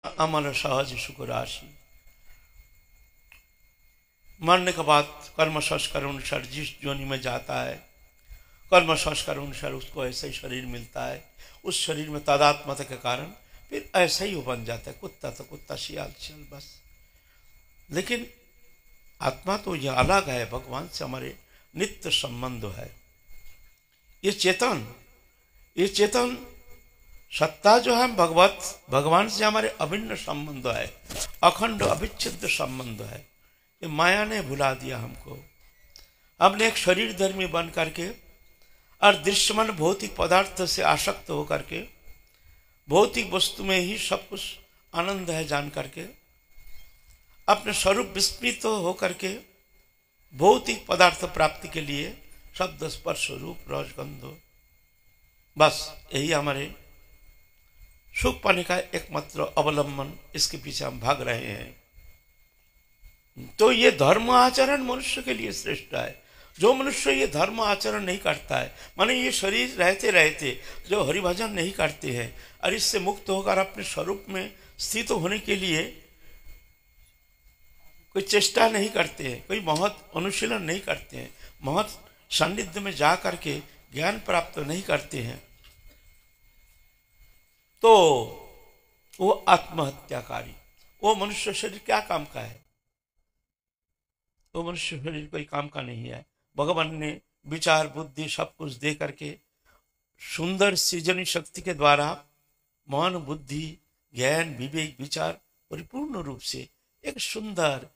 अमल सहज सुख राशि। मरने के बाद कर्म संस्कार अनुसार जिस योनि में जाता है, कर्म संस्कार अनुसार उसको ऐसा ही शरीर मिलता है। उस शरीर में तादात्म्यता के कारण फिर ऐसा ही वो बन जाता है, कुत्ता तो कुत्ता, शियाल शियाल, बस। लेकिन आत्मा तो यह अलग है, भगवान से हमारे नित्य संबंध है। ये चेतन सत्ता जो है भगवान से हमारे अभिन्न संबंध है, अखंड अविच्छिन्न संबंध है। ये माया ने भुला दिया हमको। हमने एक शरीर धर्मी बन करके और दृश्यमान भौतिक पदार्थ से आसक्त होकर के भौतिक वस्तु में ही सब कुछ आनंद है जान करके अपने स्वरूप विस्मृत होकर के भौतिक पदार्थ प्राप्ति के लिए शब्द स्पर्श रूप रस गंध, बस यही हमारे सुख पाने का एकमात्र अवलंबन, इसके पीछे हम भाग रहे हैं। तो ये धर्म आचरण मनुष्य के लिए श्रेष्ठ है। जो मनुष्य ये धर्म आचरण नहीं करता है, माने ये शरीर रहते रहते जो हरिभजन नहीं करते हैं और इससे मुक्त होकर अपने स्वरूप में स्थित होने के लिए कोई चेष्टा नहीं करते हैं, कोई महत अनुशीलन नहीं करते हैं, महत सान्निध्य में जा करके ज्ञान प्राप्त नहीं करते हैं, तो वो आत्महत्याकारी, वो मनुष्य शरीर क्या काम का है? वो मनुष्य शरीर कोई काम का नहीं है। भगवान ने विचार बुद्धि सब कुछ दे करके सुंदर सृजनी शक्ति के द्वारा मन बुद्धि ज्ञान विवेक विचार परिपूर्ण रूप से एक सुंदर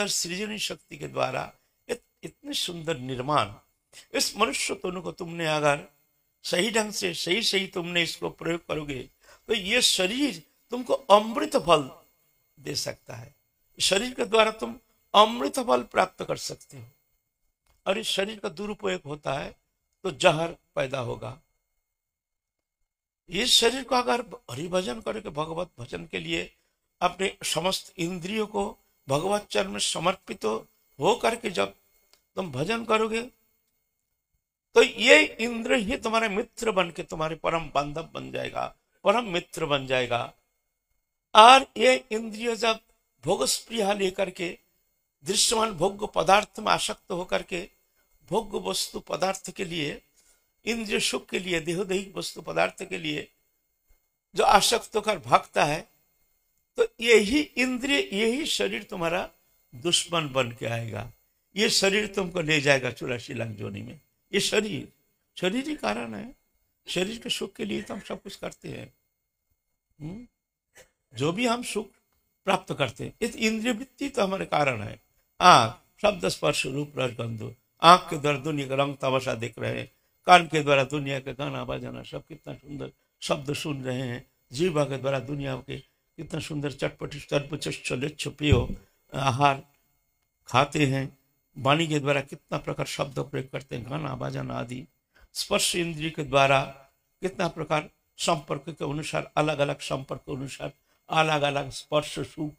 सृजनी शक्ति के द्वारा इतने सुंदर निर्माण, इस मनुष्य तनु को तुमने अगर सही ढंग से सही तुमने इसको प्रयोग करोगे तो ये शरीर तुमको अमृत फल दे सकता है। शरीर के द्वारा तुम अमृत फल प्राप्त कर सकते हो, और इस शरीर का दुरुपयोग होता है तो जहर पैदा होगा। इस शरीर को अगर हरिभजन करोगे, भगवत भजन के लिए अपने समस्त इंद्रियों को भगवत चरण में समर्पित हो करके जब तुम भजन करोगे तो ये इंद्र ही तुम्हारे मित्र बन के तुम्हारे परम बांधव बन जाएगा, परम मित्र बन जाएगा। और ये इंद्रिय जब भोग स्प्रिया लेकर के दृश्यमान भोग्य पदार्थ में आसक्त होकर के भोग्य वस्तु पदार्थ के लिए, इंद्रिय सुख के लिए, देहोदैहिक वस्तु पदार्थ के लिए जो आसक्त होकर भागता है, तो यही इंद्रिय यही शरीर तुम्हारा दुश्मन बन के आएगा। ये शरीर तुमको ले जाएगा 84 लाख योनि में। ये शरीर ही कारण है। शरीर के सुख के लिए तो हम सब कुछ करते हैं। जो भी हम सुख प्राप्त करते हैं, इस इंद्रिय वृत्ति तो हमारे कारण है। आँख शब्द स्पर्श रूप रस गंध, आँख के द्वारा दुनिया का रंग तमाशा देख रहे हैं, कान के द्वारा दुनिया का गाना बजाना सब कितना सुंदर शब्द सुन रहे हैं, जीवा के द्वारा दुनिया के कितना सुंदर चटपटी पियो आहार खाते हैं, वाणी के द्वारा कितना प्रकार शब्द प्रयोग करते हैं, गाना बजाना आदि। स्पर्श इंद्रिय के द्वारा कितना प्रकार संपर्क के अनुसार, अलग अलग संपर्क के अनुसार अलग अलग स्पर्श सुख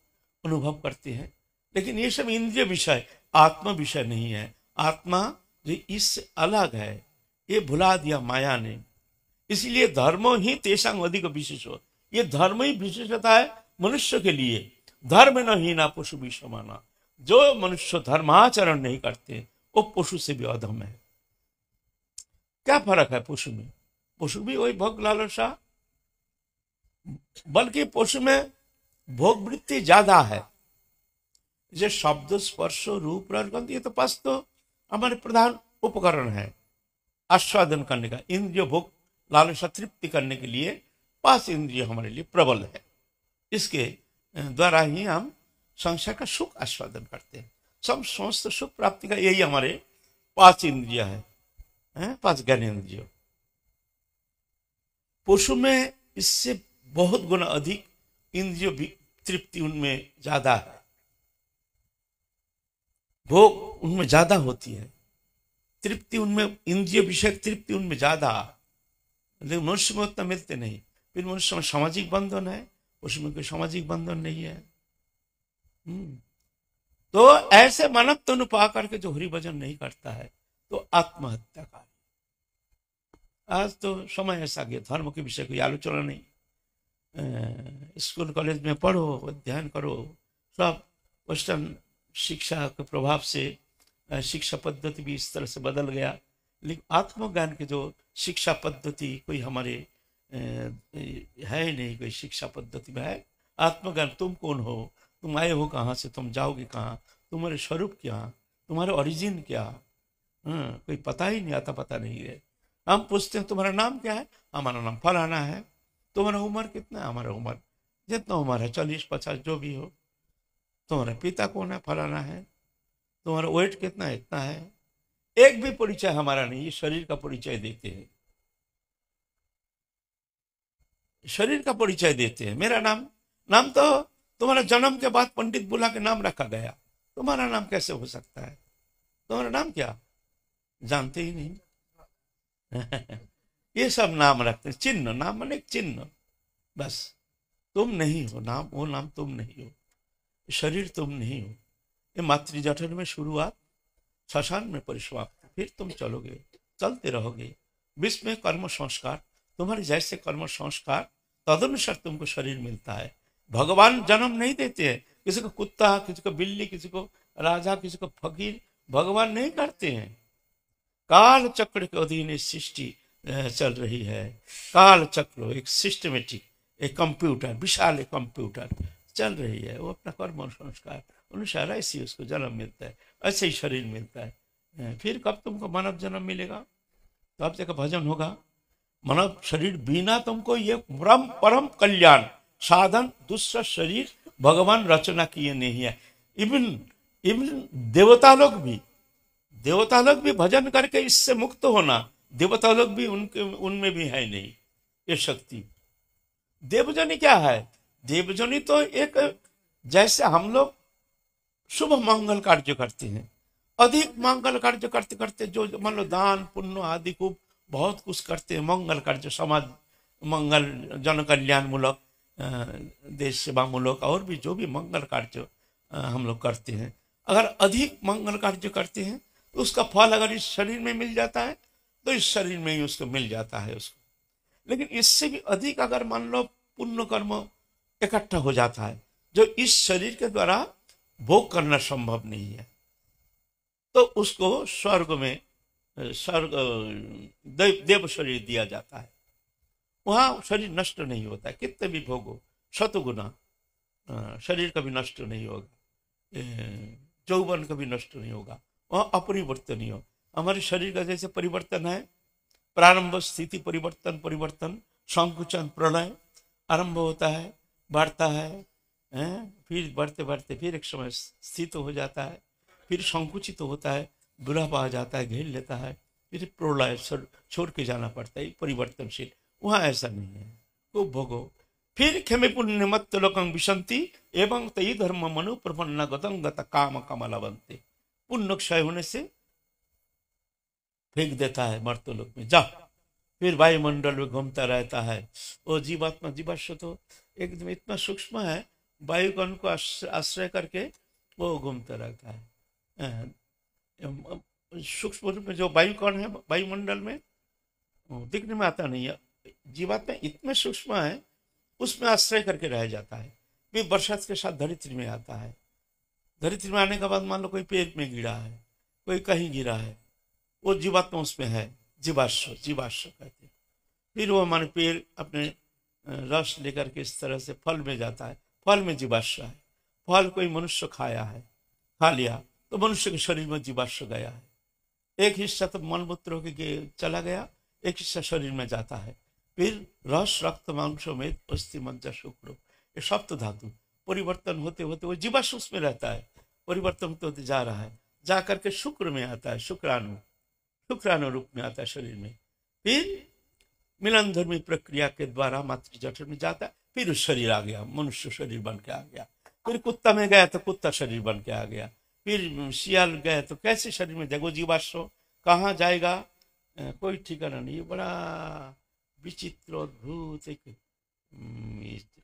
अनुभव करते हैं। लेकिन ये सब इंद्रिय विषय, आत्मा विषय नहीं है। आत्मा जो इससे अलग है, ये भुला दिया माया ने। इसलिए धर्म ही तेषां अधिक विशेष हो, ये धर्म ही विशेषता है मनुष्य के लिए। धर्म न ही ना पशु भी समाना, जो मनुष्य धर्माचरण नहीं करते वो पशु से भी अधम है। क्या फर्क है पशु में? पशु भी वही भोग लालसा, बल्कि पशु में भोग वृत्ति ज्यादा है। जो शब्द स्पर्श रूप रस गंध, ये तो पास तो हमारे प्रधान उपकरण है आस्वादन करने का। इंद्रिय भोग लालसा तृप्ति करने के लिए पांच इंद्रिय हमारे लिए प्रबल है। इसके द्वारा ही हम संसार का सुख आस्वादन करते हैं। सब समस्त सुख प्राप्ति का यही हमारे पांच इंद्रिय है, पांच ज्ञानेन्द्रिय। पशु में इससे बहुत गुना अधिक इंद्रिय तृप्ति उनमें ज्यादा है, भोग उनमें ज्यादा होती है, तृप्ति उनमें, इंद्रिय विषय तृप्ति उनमें ज्यादा, लेकिन मनुष्य में उतना मिलते नहीं। फिर मनुष्य में सामाजिक बंधन है, उसमें कोई सामाजिक बंधन नहीं है। तो ऐसे मानव तनु पा करके जो हरिभजन नहीं करता है तो आत्महत्या का। आज तो समय ऐसा गया, धर्म के विषय कोई आलोचना नहीं, स्कूल कॉलेज में पढ़ो, अध्ययन करो, सब वेस्टर्न शिक्षा के प्रभाव से शिक्षा पद्धति भी इस तरह से बदल गया। लेकिन आत्मज्ञान की जो शिक्षा पद्धति कोई हमारे है ही नहीं, कोई शिक्षा पद्धति में है आत्मज्ञान। तुम कौन हो, तुम आए हो कहाँ से, तुम जाओगे कहाँ, तुम्हारे स्वरूप क्या, तुम्हारे ओरिजिन क्या, कोई पता ही नहीं, आता पता नहीं है। हम पूछते हैं तुम्हारा नाम क्या है, हमारा नाम फलाना है। तुम्हारा उम्र कितना है, हमारा उम्र जितना उम्र है 40-50 जो भी हो। तुम्हारा पिता कौन है, फलाना है। तुम्हारा वेट कितना है, इतना है। एक भी परिचय हमारा नहीं, ये शरीर का परिचय देते हैं, शरीर का परिचय देते हैं। मेरा नाम, नाम तो तुम्हारा जन्म के बाद पंडित बुला के नाम रखा गया, तुम्हारा नाम कैसे हो सकता है, तुम्हारा नाम क्या, जानते ही नहीं। ये सब नाम रखते हैं, चिन्ह, नाम माने चिन्ह, बस। तुम नहीं हो नाम, वो नाम तुम नहीं हो, शरीर तुम नहीं हो। ये मातृ जठर में शुरुआत, श्मशान में परिसमाप्ति, फिर तुम चलोगे, चलते रहोगे। विश्व में कर्म संस्कार, तुम्हारे जैसे कर्म संस्कार तदनुसार तुमको शरीर मिलता है। भगवान जन्म नहीं देते हैं, किसी को कुत्ता, किसी को बिल्ली, किसी को राजा, किसी को फकीर, भगवान नहीं करते हैं। काल चक्र के अधीन सृष्टि चल रही है। काल चक्र एक सिस्टमेटिक, एक कंप्यूटर, विशाल एक कंप्यूटर चल रही है। वो अपना कर्म संस्कार अनुसार ऐसे उसको जन्म मिलता है, ऐसे ही शरीर मिलता है। फिर कब तुमको मानव जन्म मिलेगा, तो आप जगह भजन होगा। मानव शरीर बिना तुमको ये परम कल्याण साधन, दूसरा शरीर भगवान रचना किए नहीं है। इवन देवता लोग भी भजन करके इससे मुक्त होना, देवता लोग भी उनमें भी है नहीं ये शक्ति। देवजनी क्या है, देवजनी तो एक, जैसे हम लोग शुभ मंगल कार्य करते हैं, अधिक मंगल कार्य करते करते जो मान लो दान पुण्य आदि को बहुत कुछ करते हैं, मंगल कार्य, समाज मंगल, जन कल्याण मूलक, देश सेवा मूलक, और भी जो भी मंगल कार्य हम लोग करते हैं, अगर अधिक मंगल कार्य करते हैं तो उसका फल अगर इस शरीर में मिल जाता है तो इस शरीर में ही उसको मिल जाता है उसको। लेकिन इससे भी अधिक अगर मान लो पुण्य कर्म इकट्ठा हो जाता है जो इस शरीर के द्वारा भोग करना संभव नहीं है, तो उसको स्वर्ग में, स्वर्ग देव शरीर दिया जाता है। वहां शरीर नष्ट नहीं होता है, कितने भी भोगो, शतगुना शरीर कभी नष्ट नहीं होगा, यौवन कभी नष्ट नहीं होगा, वहाँ अपरिवर्तनीय हो। हमारे शरीर का जैसे परिवर्तन है, प्रारंभ स्थिति परिवर्तन, परिवर्तन संकुचन प्रलय, आरंभ होता है, बढ़ता है, फिर बढ़ते बढ़ते फिर एक समय स्थित हो जाता है, फिर संकुचित होता है, बुढ़ापा आ जाता है, घेर लेता है, फिर प्रलय छोड़ के जाना पड़ता है, परिवर्तनशील। वहाँ ऐसा नहीं है, खूब भोगो। फिर क्षमे पुण्य मत लोकं विशंति एवं तई धर्म मनु प्रपन्न गतं गत काम कमला बनते। पुण्य क्षय होने से फेंक देता है मर्तलोक में, जा, फिर वायुमंडल में घूमता रहता है। वो जीवात्मा, जीवाश्व तो एकदम इतना सूक्ष्म है, वायुगण को आश्रय करके वो घूमता रहता है। सूक्ष्म रूप में जो वायुकण है वायुमंडल में दिखने में आता नहीं है, जीवात्मा इतने सूक्ष्म है, उसमें आश्रय करके रह जाता है। फिर बरसात के साथ धरित्री में आता है, धरित्री में आने के बाद मान लो कोई पेड़ में गिरा है, कोई कहीं गिरा है, वो जीवात्मा उसमें है, जीवाश्व, जीवाश्व कहते हैं। फिर वो माने पेड़ अपने रस लेकर के इस तरह से फल में जाता है, फल में जीवाश्व है, फल कोई मनुष्य खाया है, खा लिया तो मनुष्य के शरीर में जीवाश्व गया है। एक हिस्सा तो मलमूत्र होकर चला गया, एक हिस्सा शरीर में जाता है। फिर रस, रक्त, मांस में अस्थि, मज्जा, शुक्र, ये सप्त धातु परिवर्तन होते होते वो जीवाश्व में रहता है, परिवर्तन होते होते जा रहा है, जा करके शुक्र में आता है, शुक्राणु रूप में आता है शरीर में। फिर मिलन धर्मी प्रक्रिया के द्वारा मातृ जठर में जाता है, फिर शरीर आ गया, मनुष्य शरीर बन के आ गया। फिर कुत्ता में गया तो कुत्ता शरीर बन के आ गया, फिर सियाल गए तो कैसे शरीर में जाएगा, जीवाश्व कहाँ जाएगा, कोई ठिकाना नहीं। बड़ा विचित्र अद्भुत एक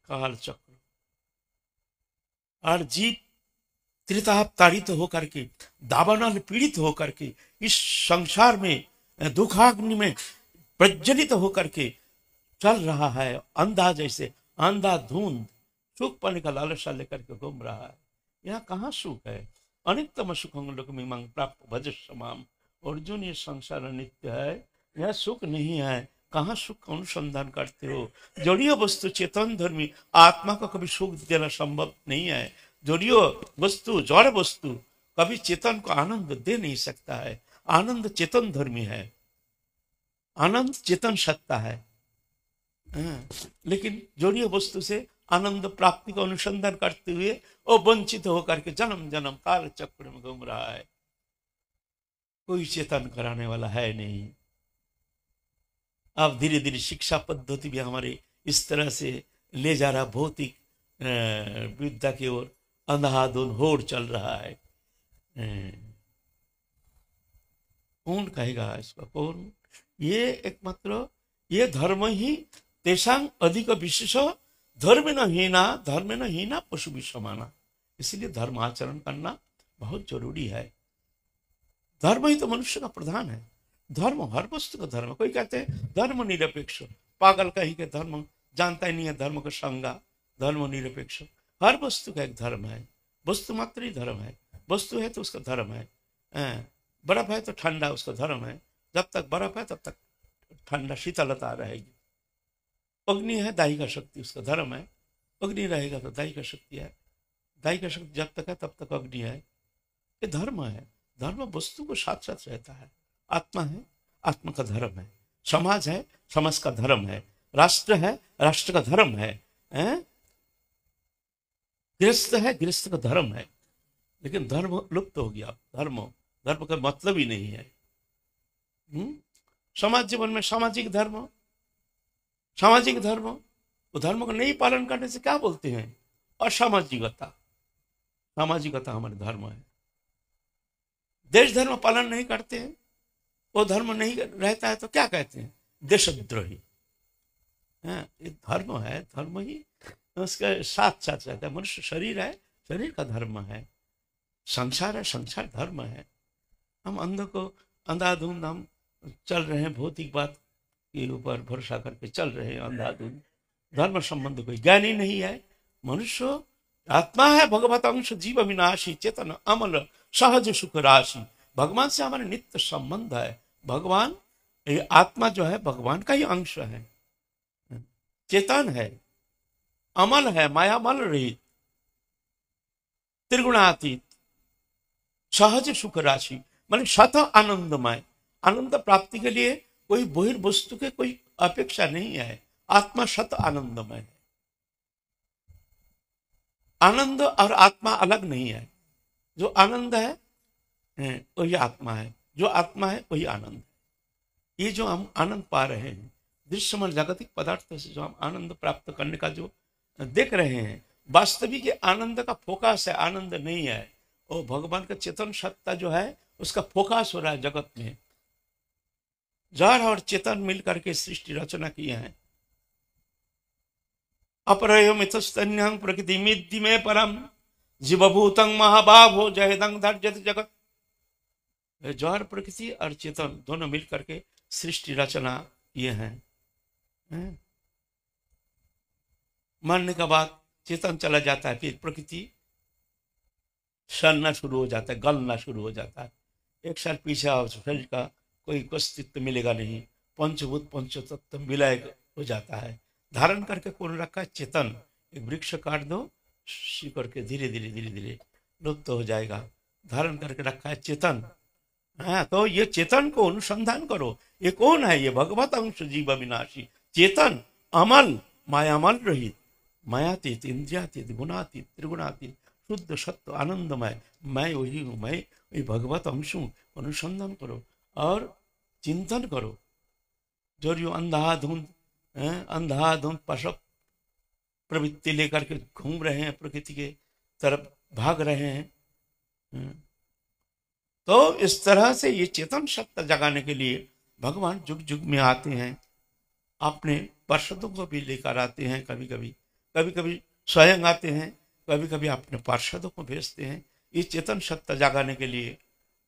काल चक्र। और जीव त्रिताप ताड़ित होकर के, दावानल पीड़ित होकर के इस संसार में दुखाग्नि में प्रज्वलित होकर के चल रहा है, अंधा जैसे अंधाधुंध सुख पाने का लालसा लेकर के घूम रहा है। यहाँ कहाँ सुख है? अनित्यम सुखं लोकमिमं प्राप्त भजस्यमाम। अर्जुन, ये संसार अनित्य है, यह सुख नहीं है। कहाँ सुख का अनुसंधान करते हो? जड़ीय वस्तु चेतन धर्मी आत्मा को कभी सुख देना संभव नहीं है। जड़ीय वस्तु, जड़ वस्तु कभी चेतन को आनंद दे नहीं सकता है। आनंद चेतन धर्मी है, आनंद चेतन सत्ता है। लेकिन जड़ीय वस्तु से आनंद प्राप्ति का अनुसंधान करते हुए वो वंचित होकर के जन्म जन्म काल चक्र में घूम रहा है। कोई चेतन कराने वाला है नहीं। अब धीरे धीरे शिक्षा पद्धति भी हमारे इस तरह से ले जा रहा, भौतिक विद्या की ओर अंधाधुंध होड़ चल रहा है। कौन कहेगा इसका? कौन? ये एकमात्र ये धर्म ही तेषां अधिक विशेष धर्म न हीना पशु भी समाना। इसलिए धर्म आचरण करना बहुत जरूरी है। धर्म ही तो मनुष्य का प्रधान है। धर्म हर वस्तु का धर्म। कोई कहते हैं धर्म निरपेक्ष, पागल कहीं के धर्म जानता ही नहीं है धर्म का संज्ञा। धर्म निरपेक्ष, हर वस्तु का एक धर्म है। वस्तु मात्र ही धर्म है। वस्तु है तो उसका धर्म है। बर्फ है तो ठंडा उसका धर्म है। जब तक बर्फ है तब तक ठंडा शीतलता रहेगी। अग्नि है, दाही का शक्ति उसका धर्म है। अग्नि रहेगा तो दाही का शक्ति है। दाही का शक्ति जब तक है तब तक अग्नि है। ये धर्म है। धर्म वस्तु को साथ साथ रहता है। आत्मा है, आत्मा का धर्म है। समाज है, समाज का धर्म है। राष्ट्र है, राष्ट्र का धर्म है। गृहस्थ है, गृहस्थ का धर्म है। लेकिन धर्म लुप्त हो गया। धर्म का मतलब ही नहीं है। समाज जीवन में सामाजिक धर्म, वो धर्म को नहीं पालन करने से क्या बोलते हैं? असामाजिकता। सामाजिकता हमारे धर्म है। देश धर्म पालन नहीं करते हैं, वो धर्म नहीं रहता है तो क्या कहते हैं? देशद्रोही। ये धर्म है। धर्म ही उसके साथ साथ रहता है। मनुष्य शरीर है, शरीर का धर्म है। संसार है, संसार धर्म है। हम अंधाधुंध हम चल रहे हैं, भौतिक बात के ऊपर भरोसा करके चल रहे हैं अंधाधुंध। धर्म संबंध कोई ज्ञान ही नहीं है। मनुष्य आत्मा है, भगवत अंश जीव विनाशी चेतन अमल सहज सुख राशि। भगवान से हमारे नित्य संबंध है। भगवान, ये आत्मा जो है भगवान का ही अंश है। चेतन है, अमल है, मायामल रहित, त्रिगुणातीत, सहज सुख राशि, माने सत आनंदमय। आनंद प्राप्ति के लिए कोई बहिर्वस्तु के कोई अपेक्षा नहीं है। आत्मा सत आनंदमय है। आनंद और आत्मा अलग नहीं है। जो आनंद है वही आत्मा है, जो आत्मा है वही आनंद है। ये जो हम आनंद पा रहे हैं, दृश्यमान जागतिक पदार्थ से जो हम आनंद प्राप्त करने का जो देख रहे हैं, वास्तविक आनंद का फोकस है, आनंद नहीं है। वो भगवान का चेतन सत्ता जो है उसका फोकस हो रहा है जगत में। जड़ और चेतन मिलकर के सृष्टि रचना किए हैं। अपरयो मिथस्तन्यं प्रकृति मिद्धि में परम जीवभूतं महाबाहो जयदं धर्जत जगत। जड़ प्रकृति और चेतन दोनों मिलकर के सृष्टि रचना किए हैं। मरने के बाद चेतन चला जाता है, फिर प्रकृति सड़ना शुरू हो जाता है, गलना शुरू हो जाता है। एक साल पीछे आओ, शरीर का कोई अस्तित्व मिलेगा नहीं। पंचभूत पंचतत्व विलय हो जाता है। धारण करके कौन रखा है? चेतन। एक वृक्ष काट दो, शिकड़ के धीरे धीरे धीरे धीरे लुप्त हो जाएगा। धारण करके रखा है चेतन। हाँ, तो ये चेतन को अनुसंधान करो। ये कौन है? ये भगवत अंश जीव विनाशी चेतन, अमल, मायामल रहित, मायातीत, इंद्रियातीत, गुणातीत, त्रिगुणातीत, शुद्ध सत्य आनंदमय। मैं वही हूँ, मैं वही भगवत अंश हूँ। अनुसंधान करो और चिंतन करो। जो अंधाधुंध पशु प्रवृत्ति लेकर के घूम रहे हैं, प्रकृति के तरफ भाग रहे हैं। तो इस तरह से ये चेतन सत्ता जगाने के लिए भगवान युग युग में आते हैं। अपने पार्षदों को भी लेकर आते हैं। कभी कभी स्वयं आते हैं, कभी कभी अपने पार्षदों को भेजते हैं। ये चेतन सत्ता जगाने के लिए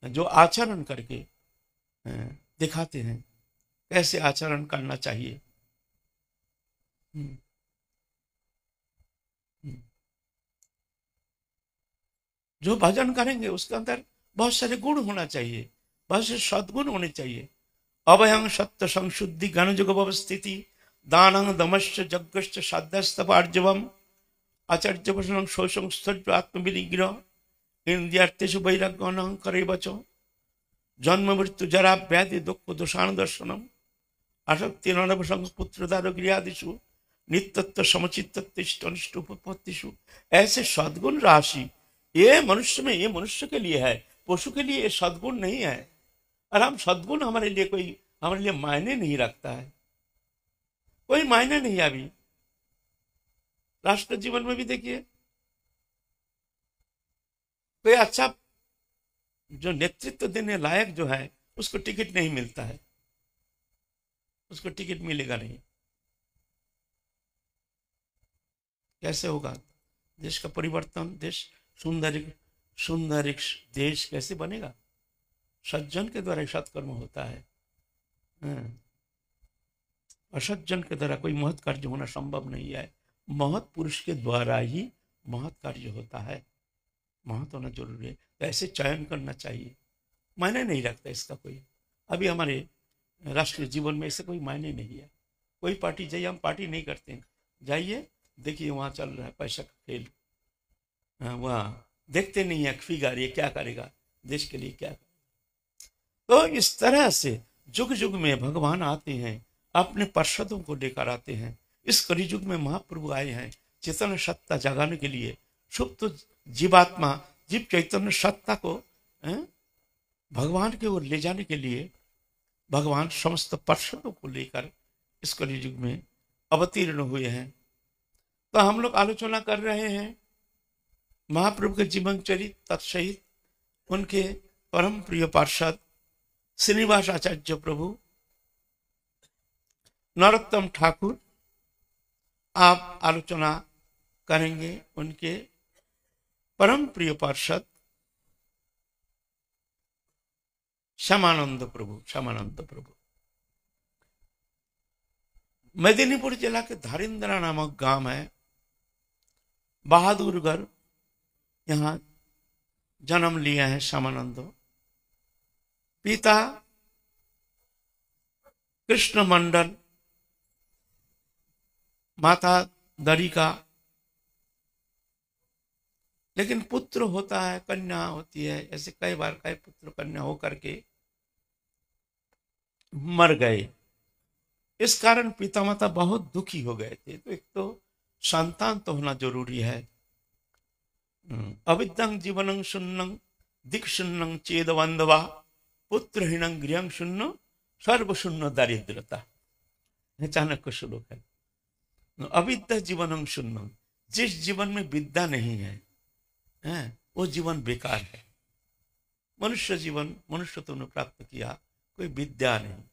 जो आचरण करके दिखाते हैं, कैसे आचरण करना चाहिए। जो भजन करेंगे उसके अंदर बहुत सारे गुण होना चाहिए, बहुत से सद्गुण होने चाहिए। अभयं सत्य संशुद्धि ज्ञान जुग व्यवस्थिति दानं दमश्च यज्ञश्च साध्यस्तपार्जवम आचार्य वचनं शोषं स्थैर्य आत्मविनिग्रह इंद्रियार्थेषु वैराग्यं अहंकारेव च जन्म मृत्यु जरा व्याधि दुख दोषाण दर्शनम आसक्ति नरभसंग पुत्र दारिद्र्यादिषु नित्यत्व समचित्तत्व अनिष्ट उपपत्तिषु। ऐसे सद्गुण राशि ये मनुष्य में, ये मनुष्य के लिए है, पशु के लिए ये सद्गुण नहीं है। और हम सद्गुण हमारे लिए कोई, हमारे लिए मायने नहीं रखता है, कोई मायने नहीं। अभी राष्ट्र जीवन में भी देखिए, कोई अच्छा जो नेतृत्व देने लायक जो है उसको टिकट नहीं मिलता है, उसको टिकट मिलेगा नहीं। कैसे होगा देश का परिवर्तन? देश सुंदर सुंदर देश कैसे बनेगा? सज्जन के द्वारा सत्कर्म होता है, असज्जन के द्वारा कोई महत् कार्य होना संभव नहीं है। महत् पुरुष के द्वारा ही महत् कार्य होता है, महत् होना जरूरी है। तो ऐसे चयन करना चाहिए, मायने नहीं रखता इसका कोई। अभी हमारे राष्ट्रीय जीवन में ऐसे कोई मायने नहीं है। कोई पार्टी जाइए, हम पार्टी नहीं करते हैं, जाइए देखिए वहाँ चल रहा है पैसा का खेल, वहाँ देखते नहीं है फिगर ये क्या करेगा देश के लिए, क्या करेगा। तो इस तरह से युग युग में भगवान आते हैं, अपने पार्षदों को लेकर आते हैं। इस कलियुग में महाप्रभु आए हैं चेतन सत्ता जगाने के लिए, सुप्त जीवात्मा जीव चैतन्य सत्ता को भगवान की ओर ले जाने के लिए भगवान समस्त पार्षदों को लेकर इस कलियुग में अवतीर्ण हुए हैं। तो हम लोग आलोचना कर रहे हैं महाप्रभु के जीवन चरित्र तत्सहित उनके परम प्रिय पार्षद श्रीनिवास आचार्य प्रभु नरोत्तम ठाकुर। आप आलोचना करेंगे उनके परम प्रिय पार्षद श्यामानंद प्रभु। श्यामानंद प्रभु मेदिनीपुर जिला के धारिंद्रा नामक गांव है, बहादुरगढ़, यहाँ जन्म लिया है श्यामानंद। पिता कृष्ण मंडल, माता दरिका। लेकिन पुत्र होता है, कन्या होती है, ऐसे कई बार कई पुत्र कन्या होकर के मर गए। इस कारण पिता माता बहुत दुखी हो गए थे। तो एक तो संतान तो होना जरूरी है। अविद्यं जीवनं शून्यं दिक् शून्यं चेद बंधवा पुत्रहीनं गृहं शून्य सर्वशून्य दारिद्रता। चाणक्य श्लोक है। अविद्या जीवनं शून्यं, जिस जीवन में विद्या नहीं है वो जीवन बेकार है। मनुष्य जीवन मनुष्य तुमने प्राप्त किया, कोई विद्या नहीं।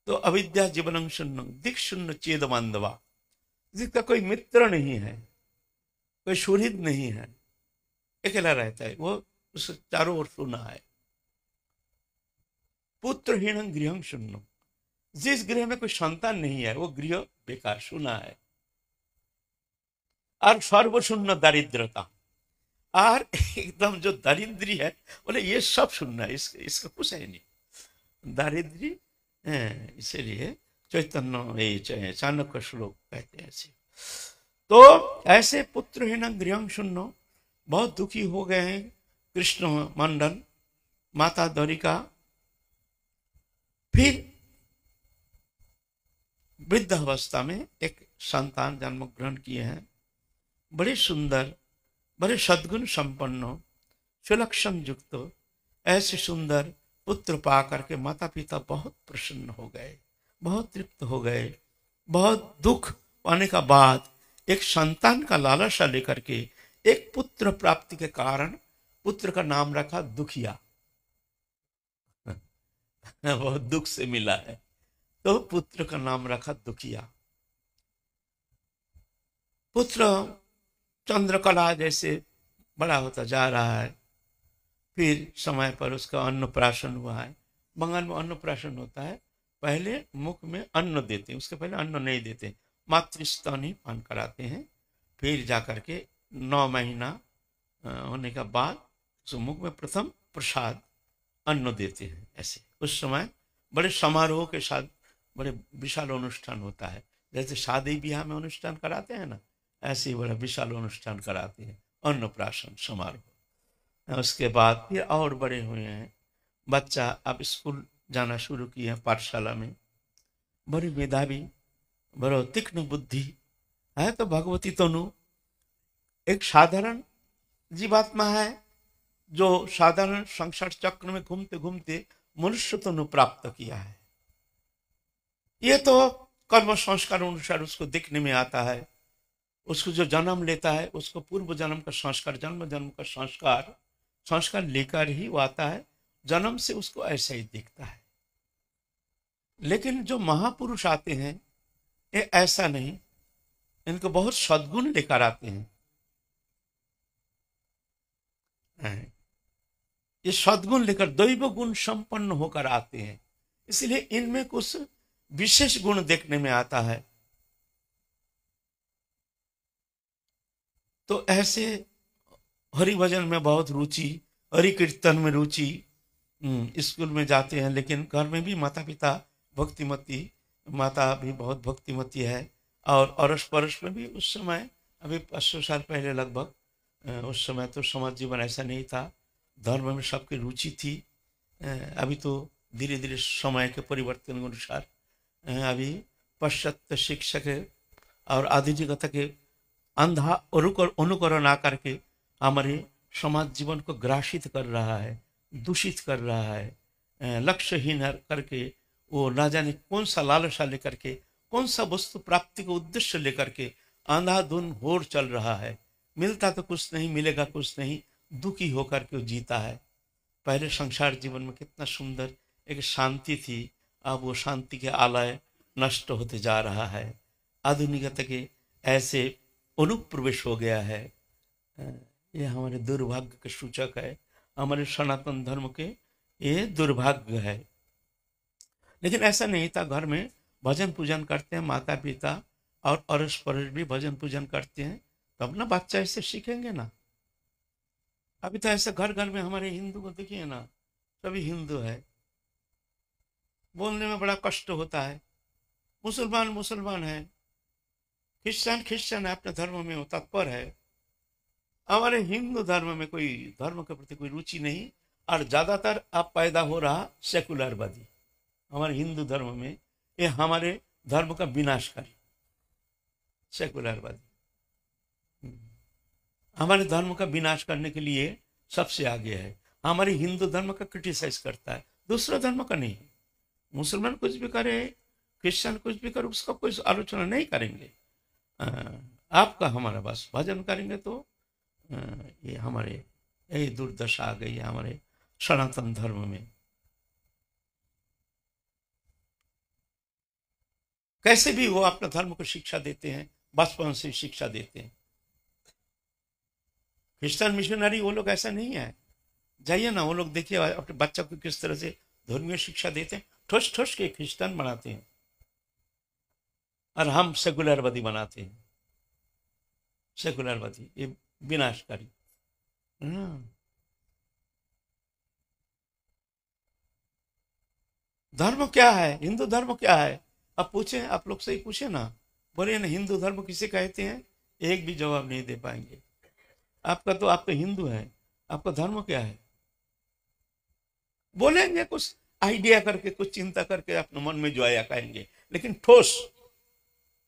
तो अविद्या जीवनं शून्यं दिक् शून्य चेद बांधवा, जिसका कोई मित्र नहीं है, कोई सुहृद नहीं है, अकेला रहता है, वो उस चारों ओर सुना है। पुत्रहीनं गृहं शून्यं, जिस गृह में कोई संतान नहीं है वो गृह बेकार सुना है। और सर्वशून्य दारिद्रता, और एकदम जो दारिद्री है बोले ये सब सुनना है, इसका कुछ है नहीं, दारिद्री। इसीलिए चैतन्य चाणक्य श्लोक कहते हैं ऐसे। तो ऐसे पुत्रहीन गृहं शून्य बहुत दुखी हो गए हैं कृष्ण मंडल, माता दरिका। फिर वृद्ध अवस्था में एक संतान जन्म ग्रहण किए हैं, बड़े सुंदर, बड़े सद्गुण संपन्न, सुलक्षण युक्त। ऐसे सुंदर पुत्र पा करके माता पिता बहुत प्रसन्न हो गए, बहुत तृप्त हो गए। बहुत दुख पाने का बाद एक संतान का लालसा लेकर के एक पुत्र प्राप्ति के कारण पुत्र का नाम रखा दुखिया। बहुत दुख से मिला है तो पुत्र का नाम रखा दुखिया। पुत्र चंद्रकला जैसे बड़ा होता जा रहा है, फिर समय पर उसका अन्नप्राशन हुआ है। बंगाल में अन्नप्राशन होता है, पहले मुख में अन्न देते हैं, उसके पहले अन्न नहीं देते, मातृस्तन ही पान कराते हैं, फिर जाकर के 9 महीना होने के बाद उस मुख में प्रथम प्रसाद अन्न देते हैं। ऐसे उस समय बड़े समारोह के साथ बड़े विशाल अनुष्ठान होता है, जैसे शादी ब्याह में अनुष्ठान कराते हैं ना, ऐसे ही बड़ा विशाल अनुष्ठान कराते हैं, अन्नप्राशन समारोह। उसके बाद फिर और बड़े हुए हैं, बच्चा अब स्कूल जाना शुरू किया, पाठशाला में, बड़ी मेधावी, बड़ो तीक्ष्ण बुद्धि है। तो भगवती तनु एक साधारण जीवात्मा है, जो साधारण संसार चक्र में घूमते घूमते मनुष्य तनु प्राप्त किया है। ये तो कर्म संस्कार अनुसार उसको दिखने में आता है। उसको जो जन्म लेता है उसको पूर्व जन्म का संस्कार, जन्म जन्म का संस्कार संस्कार लेकर ही वो आता है, जन्म से उसको ऐसा ही दिखता है। लेकिन जो महापुरुष आते हैं ये ऐसा नहीं, इनको बहुत सद्गुण लेकर आते हैं। ये सद्गुण लेकर दैव गुण संपन्न होकर आते हैं, इसलिए इनमें कुछ विशेष गुण देखने में आता है। तो ऐसे हरि भजन में बहुत रुचि, हरि कीर्तन में रुचि, स्कूल में जाते हैं, लेकिन घर में भी माता पिता भक्तिमती, माता भी बहुत भक्तिमती है। और अड़ोस पड़ोस में भी उस समय, अभी 500 साल पहले लगभग, उस समय तो समाज जीवन ऐसा नहीं था, धर्म में सबकी रुचि थी। अभी तो धीरे धीरे समय के परिवर्तन के अनुसार अभी पाश्चात्य शिक्षा के और आधुनिकता के अंधा अनुकरण आकर के हमारे समाज जीवन को ग्रासित कर रहा है, दूषित कर रहा है, लक्ष्यहीन करके वो ना जाने कौन सा लालसा लेकर के, कौन सा वस्तु प्राप्ति का उद्देश्य लेकर के अंधाधुन होड़ चल रहा है। मिलता तो कुछ नहीं, मिलेगा कुछ नहीं, दुखी होकर के वो जीता है। पहले संसार जीवन में कितना सुंदर एक शांति थी, अब वो शांति के आलय नष्ट होते जा रहा है। आधुनिकता के ऐसे अनुप्रवेश हो गया है। ये हमारे दुर्भाग्य के सूचक है, हमारे सनातन धर्म के ये दुर्भाग्य है। लेकिन ऐसा नहीं था, घर में भजन पूजन करते हैं, माता पिता और अड़ोस पड़ोस भी भजन पूजन करते हैं, तब ना बच्चा ऐसे सीखेंगे ना। अभी तो ऐसे घर घर में हमारे हिंदू को देखिए ना, सभी हिंदू है, बोलने में बड़ा कष्ट होता है। मुसलमान मुसलमान है, क्रिश्चियन क्रिश्चियन है, अपने धर्म में तत्पर है। हमारे हिंदू धर्म में कोई धर्म के प्रति कोई रुचि नहीं, और ज्यादातर अब पैदा हो रहा सेकुलरवादी हमारे हिंदू धर्म में, ये हमारे धर्म का विनाशकारी सेकुलरवादी हमारे धर्म का विनाश करने के लिए सबसे आगे है। हमारे हिंदू धर्म का क्रिटिसाइज करता है, दूसरा धर्म का नहीं। मुसलमान कुछ भी करे, क्रिश्चियन कुछ भी करे, उसका कोई आलोचना नहीं करेंगे। आपका हमारा बस भजन करेंगे तो ये हमारे यही दुर्दशा आ गई है हमारे सनातन धर्म में। कैसे भी वो अपने धर्म को शिक्षा देते हैं, बचपन से शिक्षा देते हैं। क्रिश्चियन मिशनरी वो लोग ऐसा नहीं है, जाइए ना, वो लोग देखिए अपने बच्चों को किस तरह से धर्मीय शिक्षा देते हैं, ठोस ठोस के क्रिश्चियन बनाते हैं, और हम सेकुलरवादी बनाते हैं। सेकुलरवादी ये विनाशकारी। धर्म क्या है, हिंदू धर्म क्या है? अब पूछे, आप लोग से ही पूछे ना, बोले ना हिंदू धर्म किसे कहते हैं, एक भी जवाब नहीं दे पाएंगे। आपका तो, आप तो हिंदू है, आपका धर्म क्या है? बोलेंगे कुछ आइडिया करके, कुछ चिंता करके, अपने मन में जो आया कहेंगे, लेकिन ठोस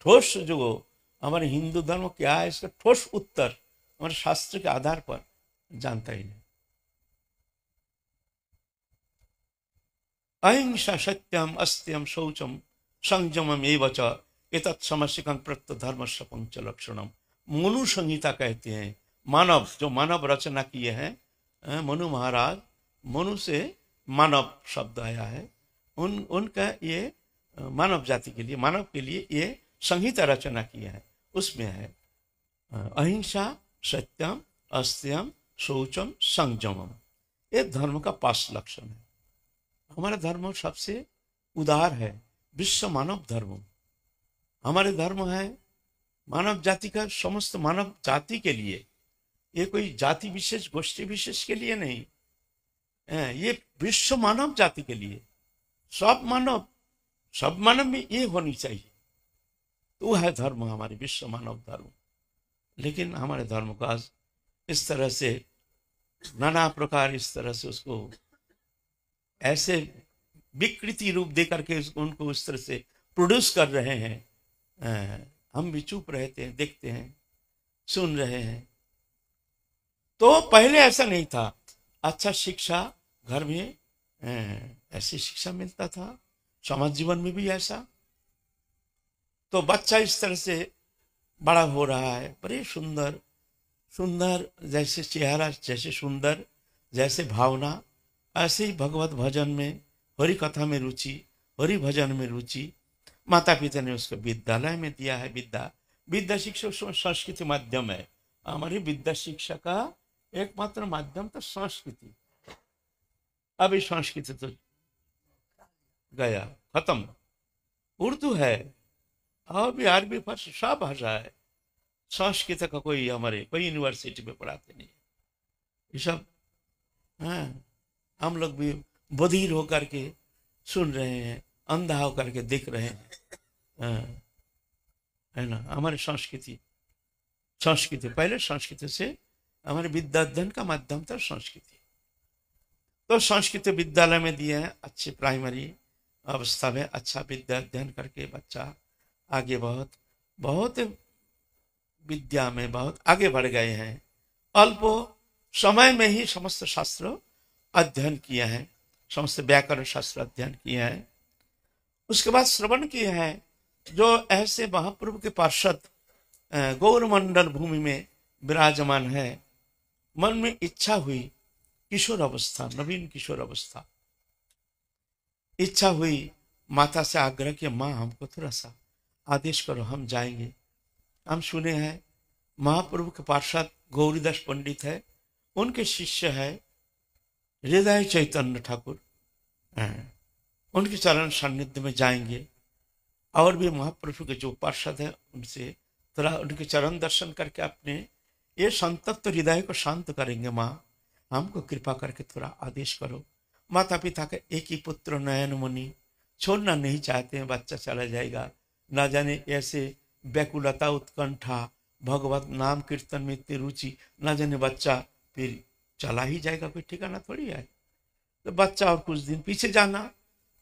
ठोस जो हमारे हिंदू धर्म क्या है, इसका ठोस उत्तर हमारे शास्त्र के आधार पर जानता ही नहीं। अहिंसा सत्यम अस्त्यम शौचम संयमम एवच एतत् समस्यकं प्रत्त धर्म पंच लक्षणम। मनु संहिता कहते हैं, मानव जो मानव रचना किए हैं मनु महाराज, मनु से मानव शब्द आया है, उनका ये मानव जाति के लिए, मानव के लिए ये संहिता रचना किया है। उसमें है अहिंसा सत्यम अस्त्यम शौचम संयमम, ये धर्म का 5 लक्षण है। हमारा धर्म सबसे उदार है, विश्व मानव धर्म हमारे धर्म है। मानव जाति का, समस्त मानव जाति के लिए, ये कोई जाति विशेष गोष्ठी विशेष के लिए नहीं है, ये विश्व मानव जाति के लिए, सब मानव में ये होनी चाहिए। तो है धर्म, हमारे विश्व मानव धर्म। लेकिन हमारे धर्म को आज इस तरह से नाना प्रकार, इस तरह से उसको ऐसे विकृति रूप दे करके उनको उस तरह से प्रोड्यूस कर रहे हैं। हम भी चुप रहते हैं, देखते हैं, सुन रहे हैं। तो पहले ऐसा नहीं था। अच्छा शिक्षा घर में ऐसी शिक्षा मिलता था, समाज जीवन में भी ऐसा। तो बच्चा इस तरह से बड़ा हो रहा है, बड़े सुंदर सुंदर, जैसे चेहरा, जैसे सुंदर, जैसे भावना, ऐसे ही भगवत भजन में, हरि कथा में रुचि, हरि भजन में रुचि। माता पिता ने उसको विद्यालय में दिया है। विद्या शिक्षा संस्कृति माध्यम है। हमारी विद्या शिक्षा का एकमात्र माध्यम तो संस्कृति। अभी संस्कृति तो गया, खत्म। उर्दू है और भी अरबी, फारसी, सब भाषा है। संस्कृत का कोई हमारे कोई यूनिवर्सिटी में पढ़ाते नहीं। ये सब हम लोग भी बधिर होकर के सुन रहे हैं, अंधा होकर के देख रहे हैं, है ना। हमारे संस्कृति पहले संस्कृति से हमारे विद्या अध्ययन का माध्यम था संस्कृति। तो संस्कृत विद्यालय में दिए हैं। अच्छे प्राइमरी अवस्था में अच्छा विद्या अध्ययन करके बच्चा आगे बहुत विद्या में बहुत आगे बढ़ गए हैं। अल्प समय में ही समस्त शास्त्र अध्ययन किए हैं, समस्त व्याकरण शास्त्र अध्ययन किए हैं। उसके बाद श्रवण किए हैं जो ऐसे महाप्रभु के पार्षद गौरमंडल भूमि में विराजमान है। मन में इच्छा हुई, किशोर अवस्था, नवीन किशोर अवस्था, इच्छा हुई, माता से आग्रह किया, माँ हमको थोड़ा सा आदेश करो, हम जाएंगे। हम सुने हैं महाप्रभु के पार्षद गौरीदास पंडित है, उनके शिष्य है हृदय चैतन्य ठाकुर, उनके चरण सान्निध्य में जाएंगे। और भी महाप्रभु के जो पार्षद है उनसे थोड़ा उनके चरण दर्शन करके अपने ये संतप्त हृदय को शांत करेंगे। माँ हमको कृपा करके थोड़ा आदेश करो। माता पिता का एक ही पुत्र नयन मुनि, छोड़ना नहीं चाहते हैं, बच्चा चला जाएगा, ना जाने ऐसे व्याकुलता, उत्कंठा, भगवत नाम कीर्तन में इतनी रुचि, ना जाने बच्चा फिर चला ही जाएगा, कोई ठिकाना थोड़ी है। तो बच्चा और कुछ दिन पीछे जाना,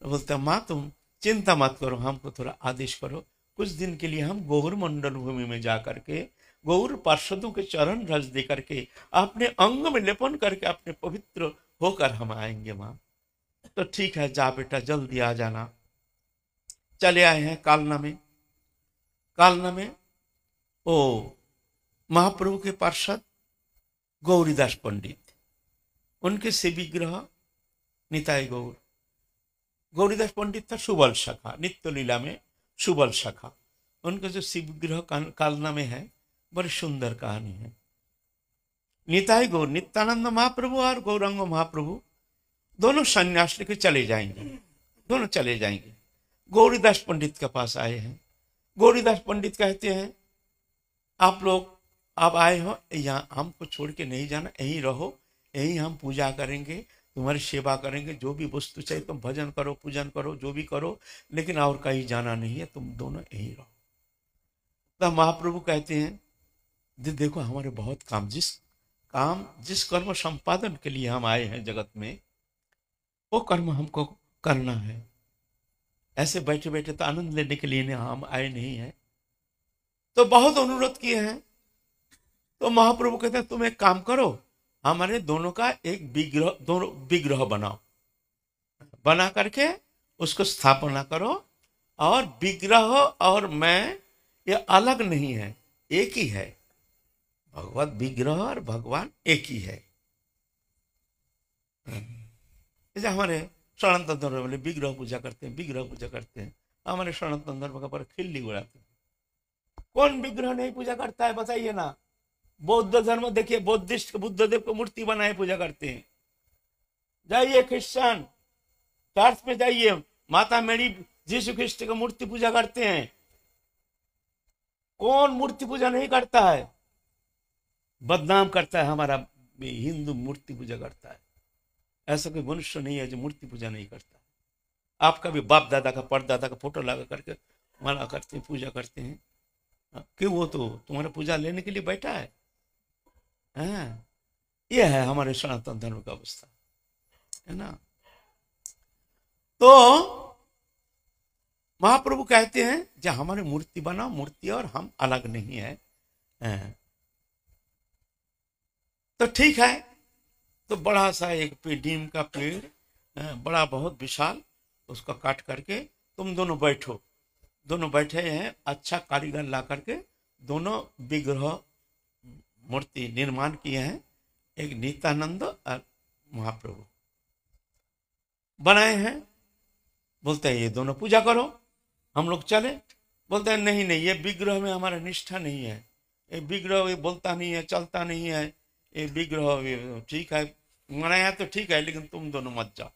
तो बोलते हैं माँ तुम चिंता मत करो, हमको थोड़ा आदेश करो, कुछ दिन के लिए हम गौर मंडल भूमि में जा करके गौर पार्षदों के चरण रज दे करके अपने अंग में लेपन करके अपने पवित्र होकर हम आएंगे। माँ तो ठीक है, जा बेटा जल्दी आ जाना। चले आए हैं कालना में ओ महाप्रभु के पार्षद गौरीदास पंडित, उनके सेवी ग्रह निताई गौरीदास पंडित था सुबल शाखा, नित्य लीला में सुबल शाखा। उनका जो शिव ग्रह कालना में है, बड़ी सुंदर कहानी है। निताई गौर, नित्यानंद महाप्रभु और गौरांग महाप्रभु दोनों संन्यास लेके चले जाएंगे। गौरीदास पंडित के पास आए हैं। गौरीदास पंडित कहते हैं आप लोग अब आए हो, यहाँ हमको छोड़ के नहीं जाना, यहीं रहो, यहीं हम पूजा करेंगे, तुम्हारी सेवा करेंगे, जो भी वस्तु चाहिए तुम भजन करो, पूजन करो, जो भी करो, लेकिन और कहीं जाना नहीं है, तुम दोनों यहीं रहो। तब महाप्रभु कहते हैं देखो हमारे बहुत काम, जिस कर्म संपादन के लिए हम आए हैं जगत में, वो कर्म हमको करना है। ऐसे बैठे बैठे तो आनंद लेने के लिए हम आए नहीं हैं। तो बहुत अनुरोध किए हैं। तो महाप्रभु कहते हैं तुम एक काम करो, हमारे दोनों का एक विग्रह बनाओ, बना करके उसको स्थापना करो, और विग्रह और मैं ये अलग नहीं है, एक ही है। भगवत विग्रह और भगवान एक ही है। जैसे हमारे सनातन धर्म वाले विग्रह पूजा करते हैं, हमारे सनातन धर्म का पर खिल्ली उड़ाते हैं। कौन विग्रह नहीं पूजा करता है बताइए ना। बौद्ध धर्म देखिए, बौद्धिस्ट बुद्धदेव को मूर्ति बनाए पूजा करते हैं। जाइए क्रिश्चियन चर्च में जाइए, माता मेरी जीसु ख्रिस्ट की मूर्ति पूजा करते हैं। कौन मूर्ति पूजा नहीं करता है? बदनाम करता है हमारा हिंदू मूर्ति पूजा करता है। ऐसा कोई मनुष्य नहीं है जो मूर्ति पूजा नहीं करता। आपका भी बाप दादा का परदादा का फोटो लगा करके माला करते हैं, पूजा करते हैं। क्यों? वो तो तुम्हारा पूजा लेने के लिए बैठा है। हाँ, ये है हमारे सनातन धर्म का अवस्था, है ना। तो महाप्रभु कहते हैं जो हमारी मूर्ति बनाओ, मूर्ति और हम अलग नहीं है। तो ठीक है, तो बड़ा सा एक नीम का पेड़, बड़ा बहुत विशाल, उसको काट करके तुम दोनों बैठो। दोनों बैठे हैं, अच्छा कारीगर ला करके दोनों विग्रह मूर्ति निर्माण किए हैं, एक नित्यानंद और महाप्रभु बनाए हैं। बोलते हैं ये दोनों पूजा करो, हम लोग चले। बोलते हैं नहीं नहीं, ये विग्रह में हमारा निष्ठा नहीं है, ये विग्रह ये बोलता नहीं है, चलता नहीं है, ये विग्रह ठीक है बनाया तो ठीक है, लेकिन तुम दोनों मत जाओ।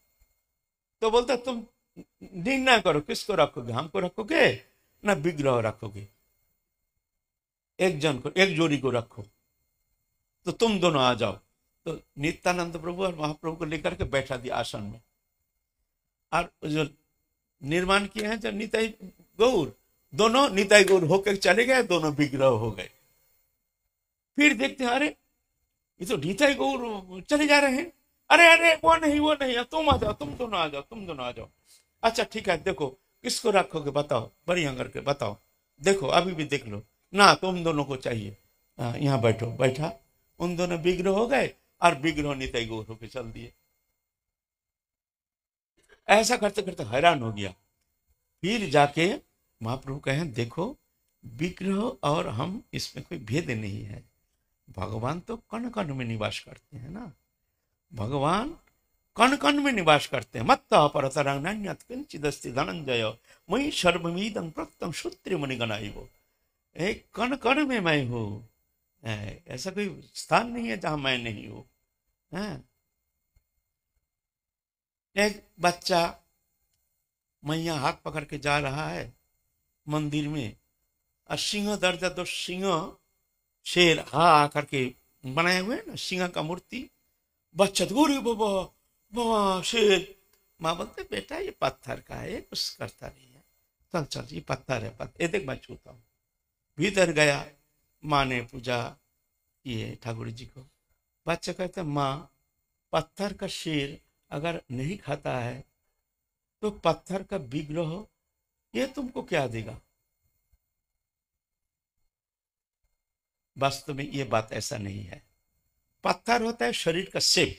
तो बोलते तुम निर्णय करो किसको रखोगे, हमको रखोगे ना विग्रह रखोगे? एक जन को, एक जोड़ी को रखो, तो तुम दोनों आ जाओ। तो नित्यानंद प्रभु और महाप्रभु को लेकर के बैठा दिया आसन में, और जो निर्माण किए हैं जो निताई गौर, दोनों निताई गौर होकर चले गए, दोनों विग्रह हो गए। फिर देखते हैं अरे ये तो निताई गौर चले जा रहे हैं, अरे अरे वो नहीं, तुम आ जाओ, तुम दोनों आ जाओ, तुम दोनों आ जाओ। अच्छा ठीक है, देखो किसको रखोगे बताओ, बढ़िया करके बताओ, देखो अभी भी देख लो ना, तुम दोनों को चाहिए। यहाँ बैठो, बैठा, उन दोनों विग्रह हो गए और विग्रह निताई गौर होकर चल दिए। ऐसा करते करते हैरान हो गया। फिर जाके महाप्रभु कहें देखो विग्रह और हम इसमें कोई भेद नहीं है, भगवान तो कण कण में निवास करते हैं ना, भगवान कण कण में निवास करते हैं। मत्ता परतरं नान्यत् किंचिदस्ति धनंजय मयि सर्वमिदं प्रोक्तं श्रुत्य मुनिगणैः। एक कण कण में मैं हूँ, ऐसा कोई स्थान नहीं है जहां मैं नहीं हूँ। एक बच्चा मैया हाथ पकड़ के जा रहा है मंदिर में, और सिंह दर्जा दो सिंह शेर आकर के बनाए हुए ना सिंह का मूर्ति। बच्चा गोरी बाबा बाबा शेर। माँ बोलते बेटा ये पत्थर का है, कुछ करता नहीं है, चल चल ये पत्थर है, पत्थर ये देख मैं छूता हूँ। भीतर गया, माँ ने पूजा किए ठाकुर जी को। बच्चा कहता माँ पत्थर का शेर अगर नहीं खाता है तो पत्थर का विग्रह ये तुमको क्या देगा? वास्तव में ये बात ऐसा नहीं है। पत्थर होता है शरीर का शेप,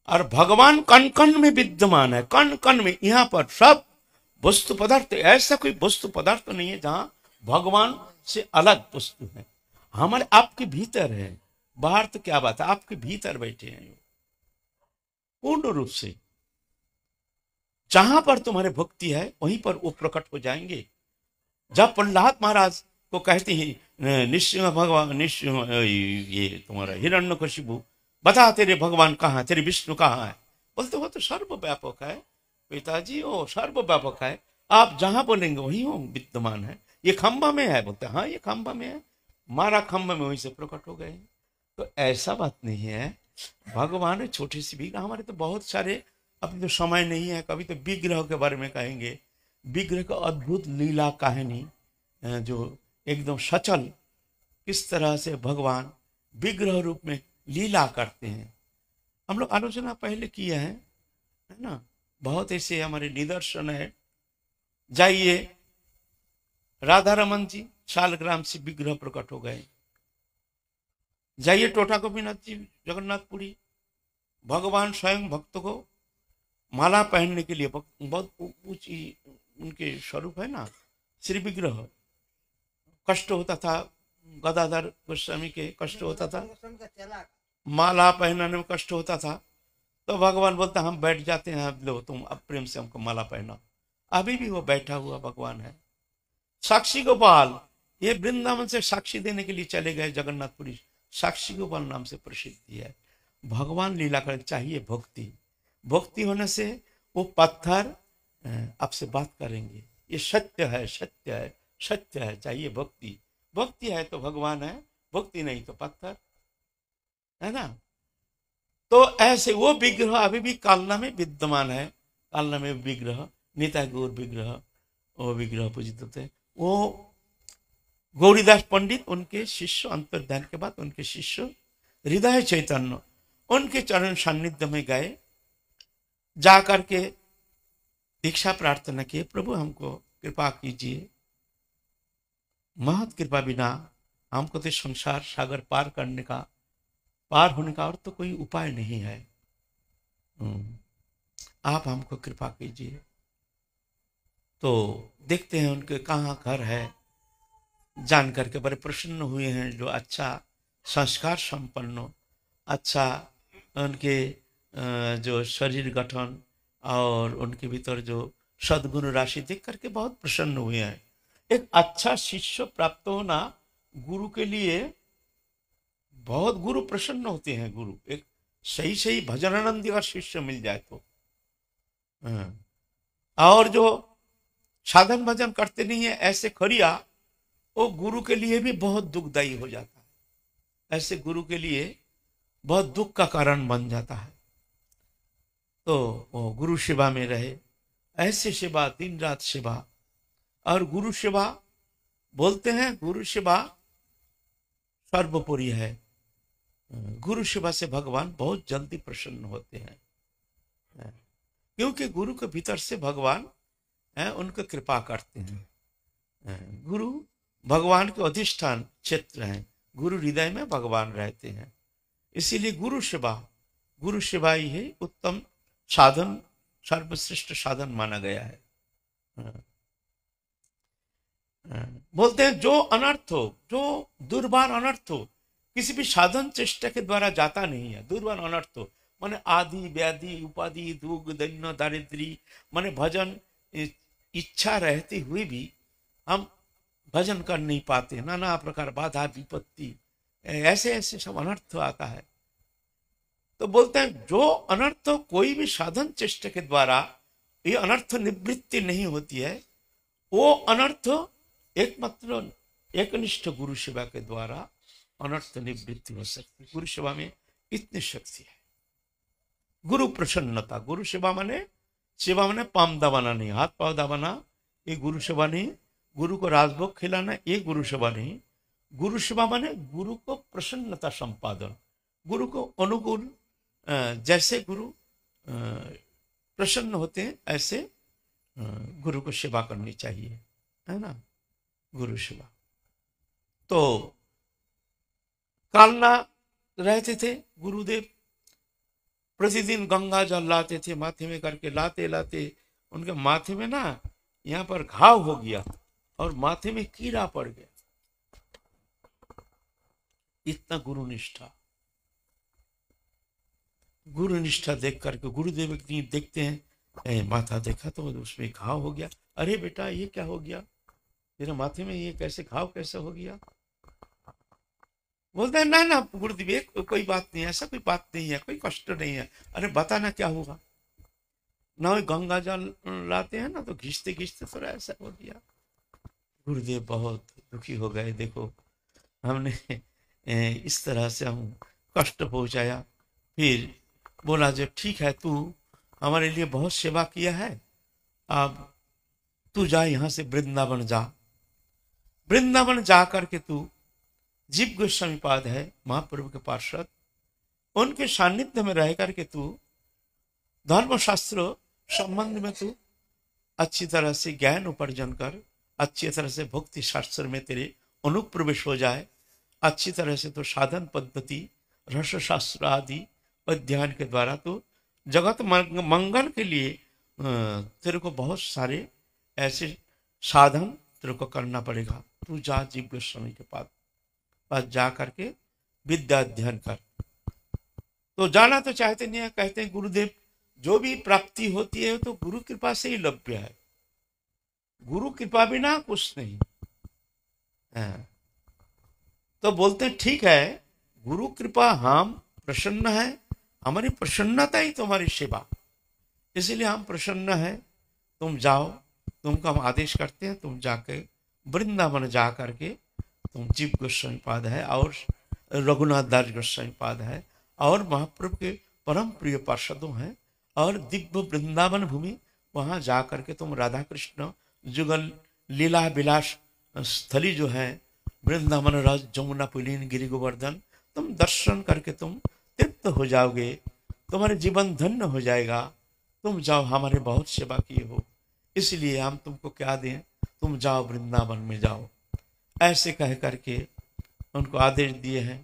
और भगवान कण कण में विद्यमान है, कण कण में। यहाँ पर सब वस्तु पदार्थ, ऐसा कोई वस्तु पदार्थ नहीं है जहां भगवान से अलग वस्तु है। हमारे आपके भीतर है, बाहर तो क्या बात है, आपके भीतर बैठे हैं पूर्ण रूप से। जहां पर तुम्हारे भक्ति है वहीं पर वो प्रकट हो जाएंगे। जब प्रहलाद महाराज को कहते हैं निश्चिंह भगवान, निश्चिंह ये तुम्हारा हिरण्यकशिपु बता तेरे भगवान कहाँ, तेरे विष्णु कहाँ है? बोलते वो तो सर्वव्यापक है पिताजी, वो सर्वव्यापक है, आप जहां बोलेंगे वहीं वो विद्यमान है। ये खंबा में है, बोलते हाँ ये खंबा में है, मारा खंबा में वहीं से प्रकट हो गए। तो ऐसा बात नहीं है, भगवान छोटी सी विग्रह। हमारे तो बहुत सारे, अभी तो समय नहीं है, कभी तो विग्रह के बारे में कहेंगे। विग्रह का अद्भुत लीला कहानी जो एकदम सचल, किस तरह से भगवान विग्रह रूप में लीला करते हैं, हम लोग आलोचना पहले किए हैं, है ना। बहुत ऐसे हमारे निदर्शन है। जाइए राधा रमन जी शालग्राम से विग्रह प्रकट हो गए। जाइए टोटा गोपीनाथ जी जगन्नाथपुरी, भगवान स्वयं भक्त को माला पहनने के लिए, बहुत ऊंची उनके स्वरूप है ना, श्री विग्रह। कष्ट होता था, गदाधर गोस्वामी के कष्ट होता था, माला पहनाने में कष्ट होता था, तो भगवान बोलता हम बैठ जाते हैं, अब लो तुम अब प्रेम से हमको माला पहनाओ। अभी भी वो बैठा हुआ भगवान है। साक्षी गोपाल, ये वृंदावन से साक्षी देने के लिए चले गए जगन्नाथपुरी, साक्षी गोपाल नाम से प्रसिद्ध है। भगवान लीला कर, चाहिए भक्ति, भक्ति होने से वो पत्थर आपसे बात करेंगे। ये सत्य है, सत्य है, सत्य है, चाहिए भक्ति। भक्ति है तो भगवान है, भक्ति नहीं तो पत्थर, है ना। तो ऐसे वो विग्रह अभी भी कालना में विद्यमान है। कालना में विग्रह, निताय गौर विग्रह, वो विग्रह पूजित होते हैं। वो गौरीदास पंडित उनके शिष्य, अंतर्ध्यान के बाद उनके शिष्य हृदय चैतन्य उनके चरण सान्निध्य में गए, जाकर के दीक्षा प्रार्थना किए, प्रभु हमको कृपा कीजिए, महत कृपा बिना हमको तो संसार सागर पार करने का, पार होने का और तो कोई उपाय नहीं है, आप हमको कृपा कीजिए। तो देखते हैं उनके कहाँ घर है, जान करके बड़े प्रसन्न हुए हैं। जो अच्छा संस्कार संपन्न, अच्छा उनके जो शरीर गठन और उनके भीतर जो सद्गुण राशि देख करके बहुत प्रसन्न हुए हैं। एक अच्छा शिष्य प्राप्त होना गुरु के लिए बहुत, गुरु प्रसन्न होते हैं। गुरु एक सही सही भजनानंदी का शिष्य मिल जाए तो, और जो साधन भजन करते नहीं है ऐसे खरिया, वो गुरु के लिए भी बहुत दुखदायी हो जाता है। ऐसे गुरु के लिए बहुत दुख का कारण बन जाता है। तो वो गुरु सेवा में रहे, ऐसे सेवा, दिन रात सेवा। और गुरु सेवा बोलते हैं, गुरु सेवा सर्वोपरि है। गुरु सेवा से भगवान बहुत जल्दी प्रसन्न होते हैं, क्योंकि गुरु के भीतर से भगवान उनको कृपा करते हैं। गुरु भगवान के अधिष्ठान क्षेत्र हैं, गुरु हृदय में भगवान रहते हैं। इसीलिए गुरु सेवा ही है उत्तम साधन, सर्वश्रेष्ठ साधन माना गया है। बोलते हैं जो अनर्थ हो, जो दुर्बार अनर्थ हो, किसी भी साधन चेष्टा के द्वारा जाता नहीं है। दुर्बार अनर्थ हो माने आदि व्याधि उपाधि दुख दैन्य दारिद्री, माने भजन इच्छा रहते हुए भी हम भजन कर नहीं पाते, नाना प्रकार बाधा विपत्ति, ऐसे ऐसे सब अनर्थ आता है। तो बोलते हैं जो अनर्थ कोई भी साधन चेष्टा के द्वारा ये अनर्थ निवृत्ति नहीं होती है, वो अनर्थ एकमात्र एकनिष्ठ गुरु सेवा के द्वारा अनर्थ निवृत्ति हो सकती है। गुरु सेवा में इतनी शक्ति है। गुरु प्रसन्नता, गुरु सेवा माने पाम दबाना नहीं, हाथ पाव दबाना, ये गुरु सेवा नहीं। गुरु को राजभोग खिलाना, ये गुरु सेवा नहीं। गुरु सेवा माने गुरु को प्रसन्नता संपादन, गुरु को अनुकूल, जैसे गुरु प्रसन्न होते हैं ऐसे गुरु को सेवा करनी चाहिए, है ना, गुरु सेवा। तो कालना रहते थे गुरुदेव, प्रतिदिन गंगा जल लाते थे माथे में करके, लाते लाते उनके माथे में ना यहाँ पर घाव हो गया और माथे में कीड़ा पड़ गया। इतना गुरु निष्ठा देख करके गुरुदेव देखते हैं, माथा देखा तो उसमें घाव हो गया। अरे बेटा ये क्या हो गया, तेरे माथे में ये कैसे घाव कैसे हो गया? बोलते हैं ना ना गुरुदेव कोई बात नहीं है, ऐसा कोई बात नहीं है, कोई कष्ट नहीं है। अरे बताना क्या होगा? ना गंगा जल लाते हैं ना तो घिसते घिसते थोड़ा ऐसा हो गया। गुरुदेव बहुत दुखी हो गए, देखो हमने इस तरह से हम कष्ट पहुंचाया। फिर बोला जब ठीक है, तू हमारे लिए बहुत सेवा किया है, अब तू जा यहाँ से वृंदावन जा। वृंदावन जा करके तू जीव गोस्वामी पाद है महाप्रभु के पार्षद, उनके सानिध्य में रह करके तू धर्मशास्त्र संबंध में तू अच्छी तरह से ज्ञान उपार्जन कर, अच्छी तरह से भक्ति शास्त्र में तेरे अनुप्रवेश हो जाए, अच्छी तरह से तो साधन पद्धति रस शास्त्र आदि अध्ययन के द्वारा तो जगत मंगल के लिए तेरे को बहुत सारे ऐसे साधन तेरे को करना पड़ेगा। तू जा जीव गोस्वामी के पास जा करके विद्या अध्ययन कर। तो जाना तो चाहते नहीं है, कहते हैं गुरुदेव जो भी प्राप्ति होती है तो गुरु कृपा से ही लभ्य है, गुरु कृपा बिना कुछ नहीं है। तो बोलते हैं ठीक है, गुरु कृपा हम प्रसन्न है, हमारी प्रसन्नता ही तुम्हारी सेवा, इसलिए हम प्रसन्न है। तुम जाओ, तुमको हम आदेश करते हैं, तुम जाके वृंदावन जा करके तुम जीव गोस्वामी पाद है और रघुनाथ दास गोस्वामी पाद है और महाप्रभु के परम प्रिय पार्षदों हैं और दिव्य वृंदावन भूमि, वहां जा करके तुम राधा कृष्ण जुगल लीला विलास स्थली जो है वृंदावन रज जमुना पुलीन गिरि गोवर्धन, तुम दर्शन करके तुम तृप्त हो जाओगे, तुम्हारे जीवन धन्य हो जाएगा। तुम जाओ, हमारे बहुत सेवा किए हो, इसलिए हम तुमको क्या दें, तुम जाओ वृंदावन में जाओ। ऐसे कह करके उनको आदेश दिए हैं।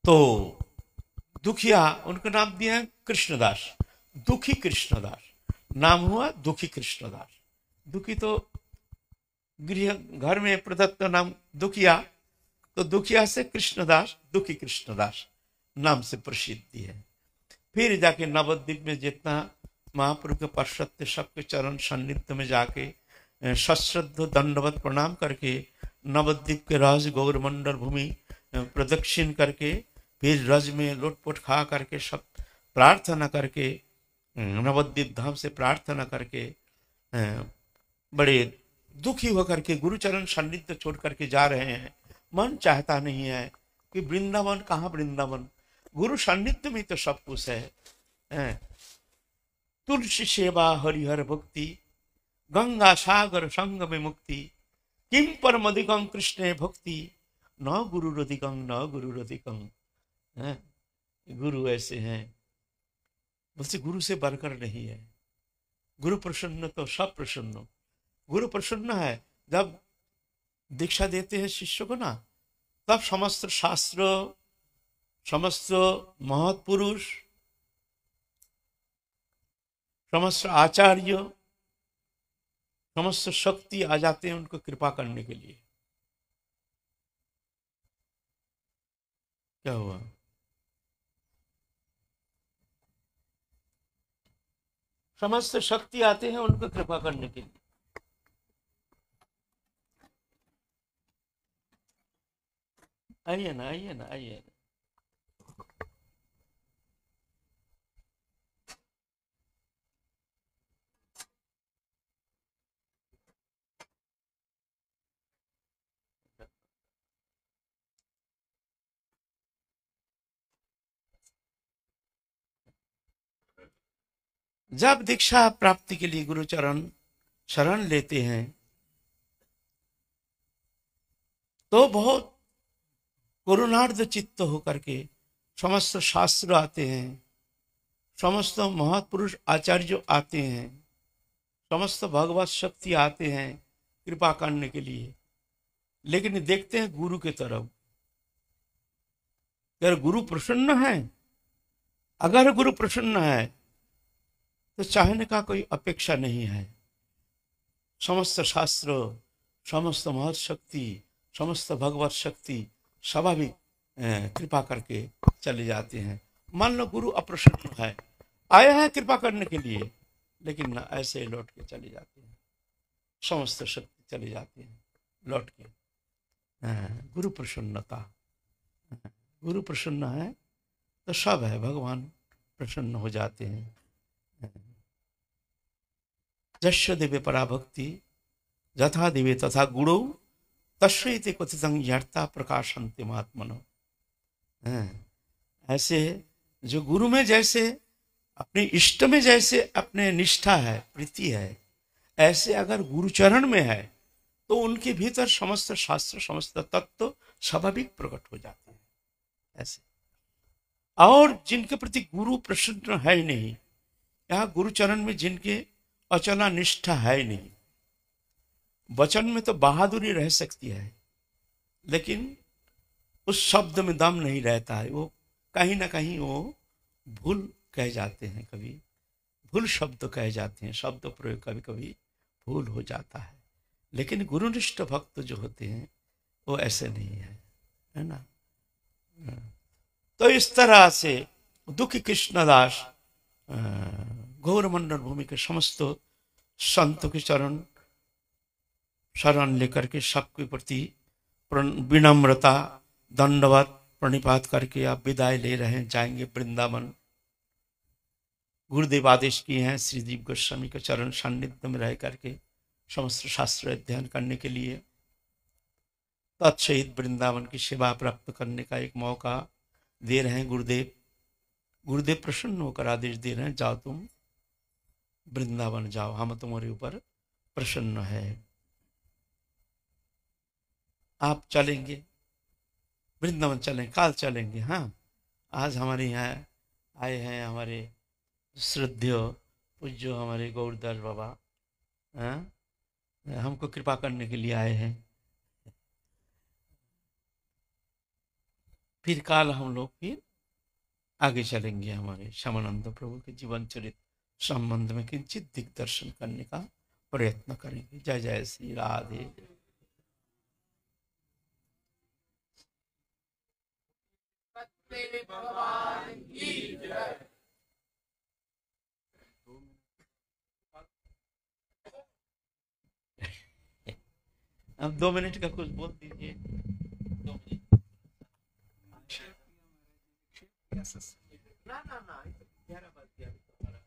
तो दुखिया, उनका नाम दिया है कृष्णदास, दुखी कृष्णदास नाम हुआ, दुखी कृष्णदास। दुखी तो गृह घर में प्रदत्त नाम दुखिया, तो दुखिया से कृष्णदास, दुखी कृष्णदास नाम से प्रसिद्धि है। फिर जाके नवद्वीप में जितना महाप्रभु के पार्षद थे सबके चरण सान्निध्य में जाके सश्रद्ध दंडवत प्रणाम करके नवद्वीप के राज गौरमंडल भूमि प्रदक्षिण करके फिर रज में लोटपोट खा करके सब प्रार्थना करके नवद्वीप धाम से प्रार्थना करके बड़े दुखी होकर के गुरुचरण सान्निध्य छोड़ करके जा रहे हैं। मन चाहता नहीं है कि वृंदावन, कहाँ वृंदावन, गुरु सान्निध्य में तो सब कुछ है। तुलसी सेवा हरिहर भक्ति गंगा सागर संग में मुक्ति, किम परम अधिकं कृष्ण भक्ति, न गुरु रधिकं न गुरु रधिकं। गुरु ऐसे हैं, बस गुरु से बढ़कर नहीं है। गुरु प्रसन्न तो सब प्रसन्न। गुरु प्रसन्न है जब दीक्षा देते हैं शिष्य को ना, तब समस्त शास्त्र, समस्त महत् पुरुष, समस्त आचार्य, समस्त शक्ति आ जाते हैं उनको कृपा करने के लिए। क्या हुआ? समस्त शक्ति आते हैं उनको कृपा करने के लिए। आइए ना, आइए ना, आइए ना। जब दीक्षा प्राप्ति के लिए गुरु चरण शरण लेते हैं तो बहुत करुणार्ध चित्त होकर के समस्त शास्त्र आते हैं, समस्त महापुरुष आचार्य आते हैं, समस्त भगवत शक्ति आते हैं कृपा करने के लिए। लेकिन देखते हैं गुरु के तरफ, अगर गुरु प्रसन्न है, अगर गुरु प्रसन्न है तो चाहने का कोई अपेक्षा नहीं है। समस्त शास्त्र, समस्त महत शक्ति, समस्त भगवत शक्ति स्वाभाविक कृपा करके चले जाते हैं। मान लो गुरु अप्रसन्न है, आया है कृपा करने के लिए, लेकिन ना ऐसे लौट के चले जाते हैं, समस्त शक्ति चले जाती है लौट के। गुरु प्रसन्नता, गुरु प्रसन्न है तो सब है, भगवान प्रसन्न हो जाते हैं। जस्य देवे पराभक्ति यथा देवे तथा गुरु तस्यैते क्वथितं यर्ता प्रकाशन्ते महात्मनो। ऐसे जो गुरु में जैसे अपने इष्ट में जैसे अपने निष्ठा है, प्रीति है, ऐसे अगर गुरुचरण में है तो उनके भीतर समस्त शास्त्र, समस्त तत्व स्वाभाविक प्रकट हो जाते हैं ऐसे। और जिनके प्रति गुरु प्रसन्न है ही नहीं, यहाँ गुरुचरण में जिनके अचला निष्ठा है ही नहीं, वचन में तो बहादुरी रह सकती है लेकिन उस शब्द में दम नहीं रहता है, वो कहीं ना कहीं वो भूल कह जाते हैं, कभी भूल शब्द कह जाते हैं, शब्द प्रयोग कभी कभी भूल हो जाता है। लेकिन गुरुनिष्ठ भक्त जो होते हैं वो ऐसे नहीं है ना। तो इस तरह से दुखी कृष्णदास गौरमंडल भूमि के समस्त संतों के चरण शरण लेकर के सबके प्रति विनम्रता दंडवत प्रणिपात करके आप विदाई ले रहे हैं, जाएंगे वृंदावन। गुरुदेव आदेश किए हैं श्रीजीव गोस्वामी के चरण सान्निध्य में रह करके समस्त शास्त्र अध्ययन करने के लिए, तत्सहित वृंदावन की सेवा प्राप्त करने का एक मौका दे रहे हैं गुरुदेव। गुरुदेव प्रसन्न होकर आदेश दे रहे हैं, जाओ तुम वृंदावन जाओ, हम तुम्हारे ऊपर प्रसन्न है। आप चलेंगे वृंदावन, चलें, काल चलेंगे। हाँ, आज हमारे यहाँ आए हैं हमारे श्रद्धेय पूज्य हमारे गौरदास बाबा, हाँ, हमको कृपा करने के लिए आए हैं। फिर काल हम लोग फिर आगे चलेंगे, हमारे श्यामानंद प्रभु के जीवन चरित्र संबंध में किंचित दिग्दर्शन करने का प्रयत्न करेंगे। जय जय श्री राधे। अब 2 मिनट का कुछ बोल दीजिए। 2 मिनट। ना ना ना, 11 बज गया तुम्हारा।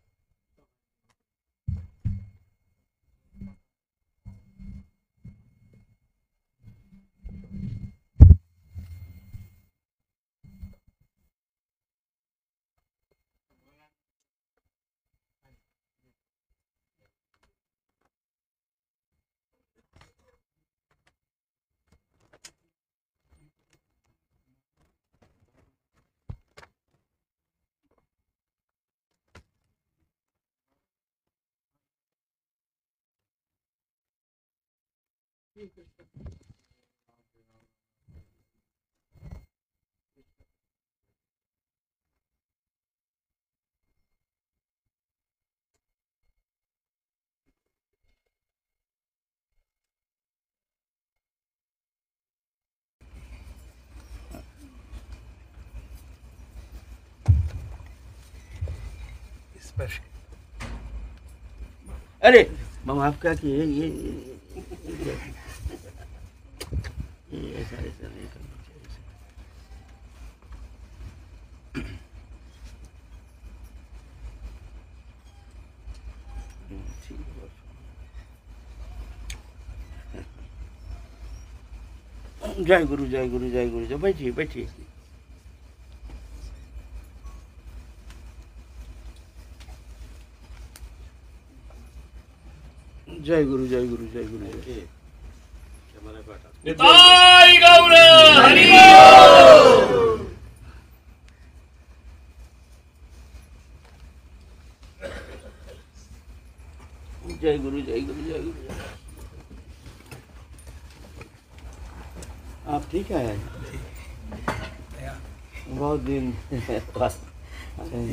अरे मामा, आप क्या किए? ये ऐसा ऐसा नहीं करना चाहिए। ठीक है। जय गुरु, जय गुरु, जय गुरु। बैठिए बैठिए। जय गुरु, जय गुरु, जय गुरु। निताई गौर हरि बोल। जय गुरु, जय गुरु, जय गुरु। आप ठीक है? बहुत दिन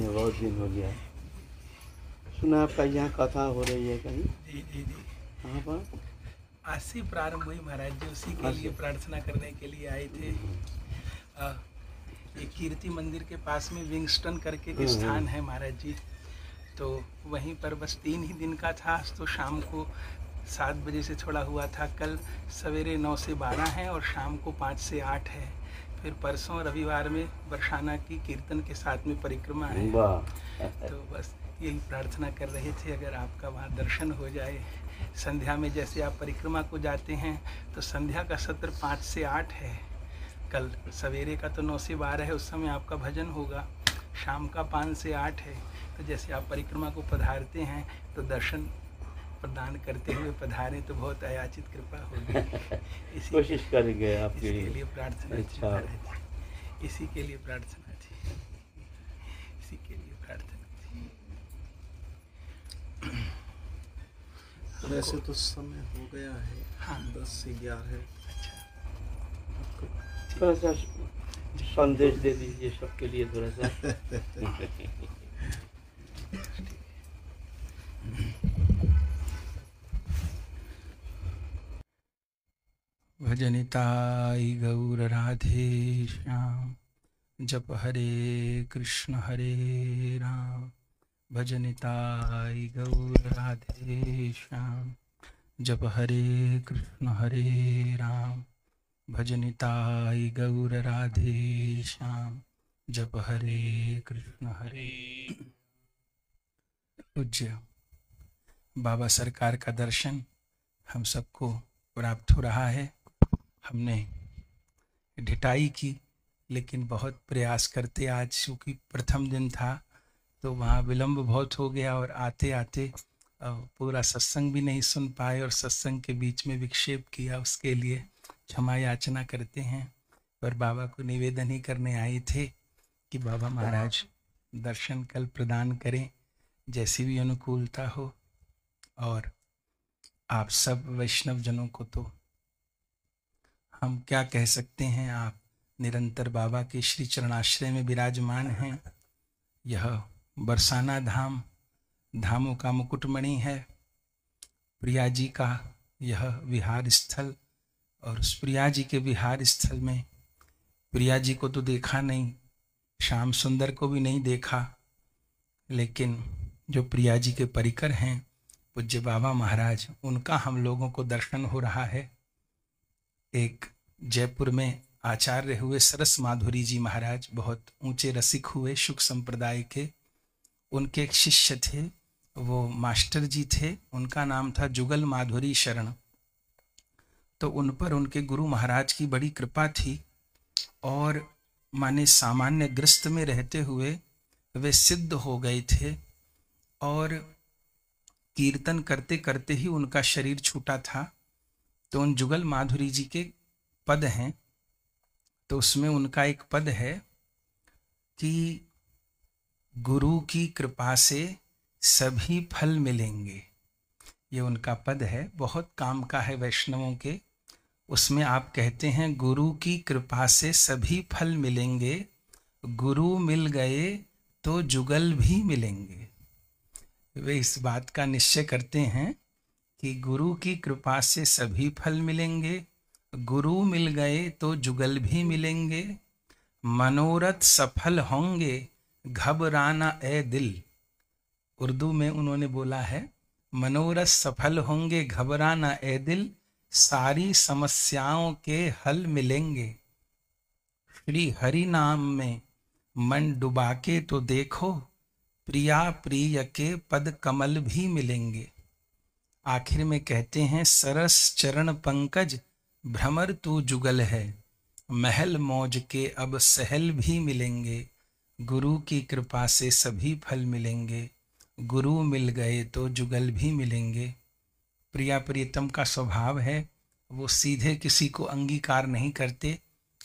बहुत दिन हो गया। सुना आपका यहाँ कथा हो रही है कहीं? जी जी जी। कहाँ पर? आज से प्रारंभ हुई महाराज जी, उसी के लिए प्रार्थना करने के लिए आए थे। ये कीर्ति मंदिर के पास में विंगस्टन करके के स्थान है महाराज जी, तो वहीं पर बस 3 ही दिन का था। तो शाम को 7 बजे से छोड़ा हुआ था, कल सवेरे 9 से 12 है और शाम को 5 से 8 है। फिर परसों रविवार में बरसाना की कीर्तन के साथ में परिक्रमा है। तो बस यही प्रार्थना कर रहे थे, अगर आपका वहाँ दर्शन हो जाए। संध्या में जैसे आप परिक्रमा को जाते हैं तो संध्या का सत्र 5 से 8 है, कल सवेरे का तो 9 से 12 है, उस समय आपका भजन होगा। शाम का 5 से 8 है। तो जैसे आप परिक्रमा को पधारते हैं तो दर्शन प्रदान करते हुए पधारें तो बहुत अयाचित कृपा होगी। इसी कोशिश करेंगे आपके लिए प्रार्थना। अच्छा, इसी के लिए प्रार्थना थी, इसी के लिए प्रार्थना थी। वैसे तो समय हो गया है। हाँ, 10 से 11 है। अच्छा, थोड़ा सा संदेश दे दीजिए सबके लिए थोड़ा सा। भजनिताई गौर राधे श्याम, जप हरे कृष्ण हरे राम। भजनिताई गौर राधे श्याम, जप हरे कृष्ण हरे राम। भजनिताई गौर राधे श्याम, जप हरे कृष्ण हरे। पूज्य बाबा सरकार का दर्शन हम सबको प्राप्त हो रहा है। हमने ढिठाई की, लेकिन बहुत प्रयास करते, आज चूँकि प्रथम दिन था तो वहाँ विलम्ब बहुत हो गया और आते आते पूरा सत्संग भी नहीं सुन पाए और सत्संग के बीच में विक्षेप किया, उसके लिए क्षमा याचना करते हैं। पर बाबा को निवेदन ही करने आए थे कि बाबा महाराज दर्शन कल प्रदान करें, जैसी भी अनुकूलता हो। और आप सब वैष्णव जनों को तो हम क्या कह सकते हैं, आप निरंतर बाबा के श्री चरणाश्रय में विराजमान हैं। यह बरसाना धाम धामों का मुकुटमणि है, प्रिया जी का यह विहार स्थल। और उस प्रिया जी के विहार स्थल में प्रिया जी को तो देखा नहीं, श्याम सुंदर को भी नहीं देखा, लेकिन जो प्रिया जी के परिकर हैं पूज्य बाबा महाराज, उनका हम लोगों को दर्शन हो रहा है। एक जयपुर में आचार्य हुए सरस माधुरी जी महाराज, बहुत ऊंचे रसिक हुए शुक संप्रदाय के। उनके एक शिष्य थे, वो मास्टर जी थे, उनका नाम था जुगल माधुरी शरण। तो उन पर उनके गुरु महाराज की बड़ी कृपा थी और माने सामान्य ग्रस्त में रहते हुए वे सिद्ध हो गए थे और कीर्तन करते करते ही उनका शरीर छूटा था। तो उन जुगल माधुरी जी के पद हैं, तो उसमें उनका एक पद है कि गुरु की कृपा से सभी फल मिलेंगे। ये उनका पद है, बहुत काम का है वैष्णवों के। उसमें आप कहते हैं गुरु की कृपा से सभी फल मिलेंगे, गुरु मिल गए तो जुगल भी मिलेंगे। वे इस बात का निश्चय करते हैं कि गुरु की कृपा से सभी फल मिलेंगे, गुरु मिल गए तो जुगल भी मिलेंगे, मनोरथ सफल होंगे घबराना ए दिल। उर्दू में उन्होंने बोला है, मनोरथ सफल होंगे घबराना ए दिल, सारी समस्याओं के हल मिलेंगे। श्री हरि नाम में मन डुबा के तो देखो, प्रिया प्रिय के पद कमल भी मिलेंगे। आखिर में कहते हैं, सरस चरण पंकज भ्रमर तू जुगल है, महल मौज के अब सहल भी मिलेंगे। गुरु की कृपा से सभी फल मिलेंगे, गुरु मिल गए तो जुगल भी मिलेंगे। प्रिया प्रियतम का स्वभाव है, वो सीधे किसी को अंगीकार नहीं करते,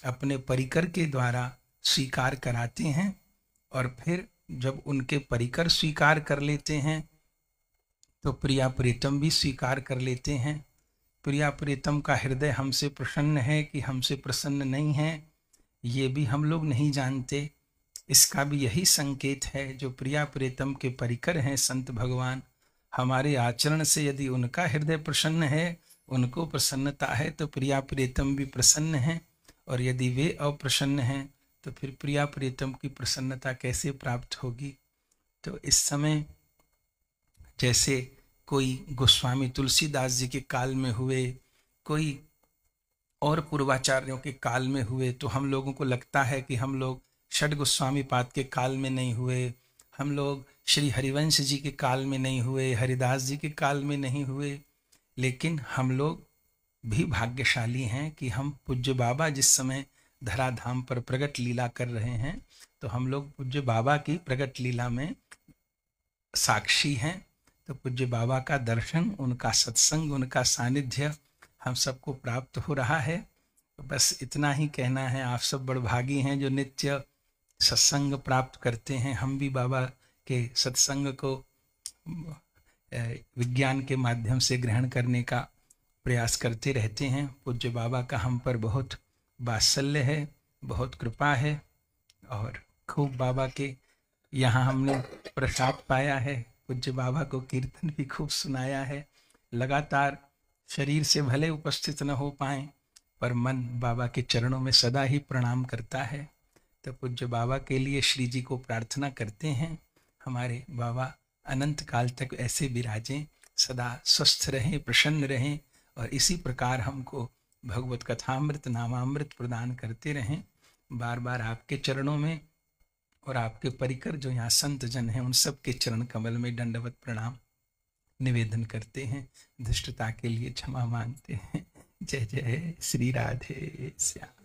अपने परिकर के द्वारा स्वीकार कराते हैं और फिर जब उनके परिकर स्वीकार कर लेते हैं तो प्रिया प्रीतम भी स्वीकार कर लेते हैं। प्रिया प्रीतम का हृदय हमसे प्रसन्न है कि हमसे प्रसन्न नहीं है, ये भी हम लोग नहीं जानते। इसका भी यही संकेत है, जो प्रिया प्रीतम के परिकर हैं संत भगवान, हमारे आचरण से यदि उनका हृदय प्रसन्न है, उनको प्रसन्नता है, तो प्रिया प्रीतम भी प्रसन्न हैं। और यदि वे अप्रसन्न हैं तो फिर प्रिया प्रीतम की प्रसन्नता कैसे प्राप्त होगी। तो इस समय जैसे कोई गोस्वामी तुलसीदास जी के काल में हुए, कोई और पूर्वाचार्यों के काल में हुए, तो हम लोगों को लगता है कि हम लोग षड गोस्वामी पाद के काल में नहीं हुए, हम लोग श्री हरिवंश जी के काल में नहीं हुए, हरिदास जी के काल में नहीं हुए। लेकिन हम लोग भी भाग्यशाली हैं कि हम पूज्य बाबा जिस समय धराधाम पर प्रगट लीला कर रहे हैं, तो हम लोग पूज्य बाबा की प्रगट लीला में साक्षी हैं। तो पूज्य बाबा का दर्शन, उनका सत्संग, उनका सानिध्य हम सबको प्राप्त हो रहा है। तो बस इतना ही कहना है। आप सब बड़भागी हैं जो नित्य सत्संग प्राप्त करते हैं। हम भी बाबा के सत्संग को विज्ञान के माध्यम से ग्रहण करने का प्रयास करते रहते हैं। पूज्य बाबा का हम पर बहुत वात्सल्य है, बहुत कृपा है और खूब बाबा के यहाँ हमने प्रसाद पाया है। पूज्य बाबा को कीर्तन भी खूब सुनाया है। लगातार शरीर से भले उपस्थित न हो पाएं, पर मन बाबा के चरणों में सदा ही प्रणाम करता है। तो पूज्य बाबा के लिए श्री जी को प्रार्थना करते हैं, हमारे बाबा अनंत काल तक ऐसे विराजें, सदा स्वस्थ रहें, प्रसन्न रहें और इसी प्रकार हमको भगवत कथामृत नामामृत प्रदान करते रहें। बार बार आपके चरणों में और आपके परिकर जो यहाँ संत जन हैं, उन सब के चरण कमल में दंडवत प्रणाम। निवेदन करते हैं, धृष्टता के लिए क्षमा मांगते हैं। जय जय श्री राधे श्याम।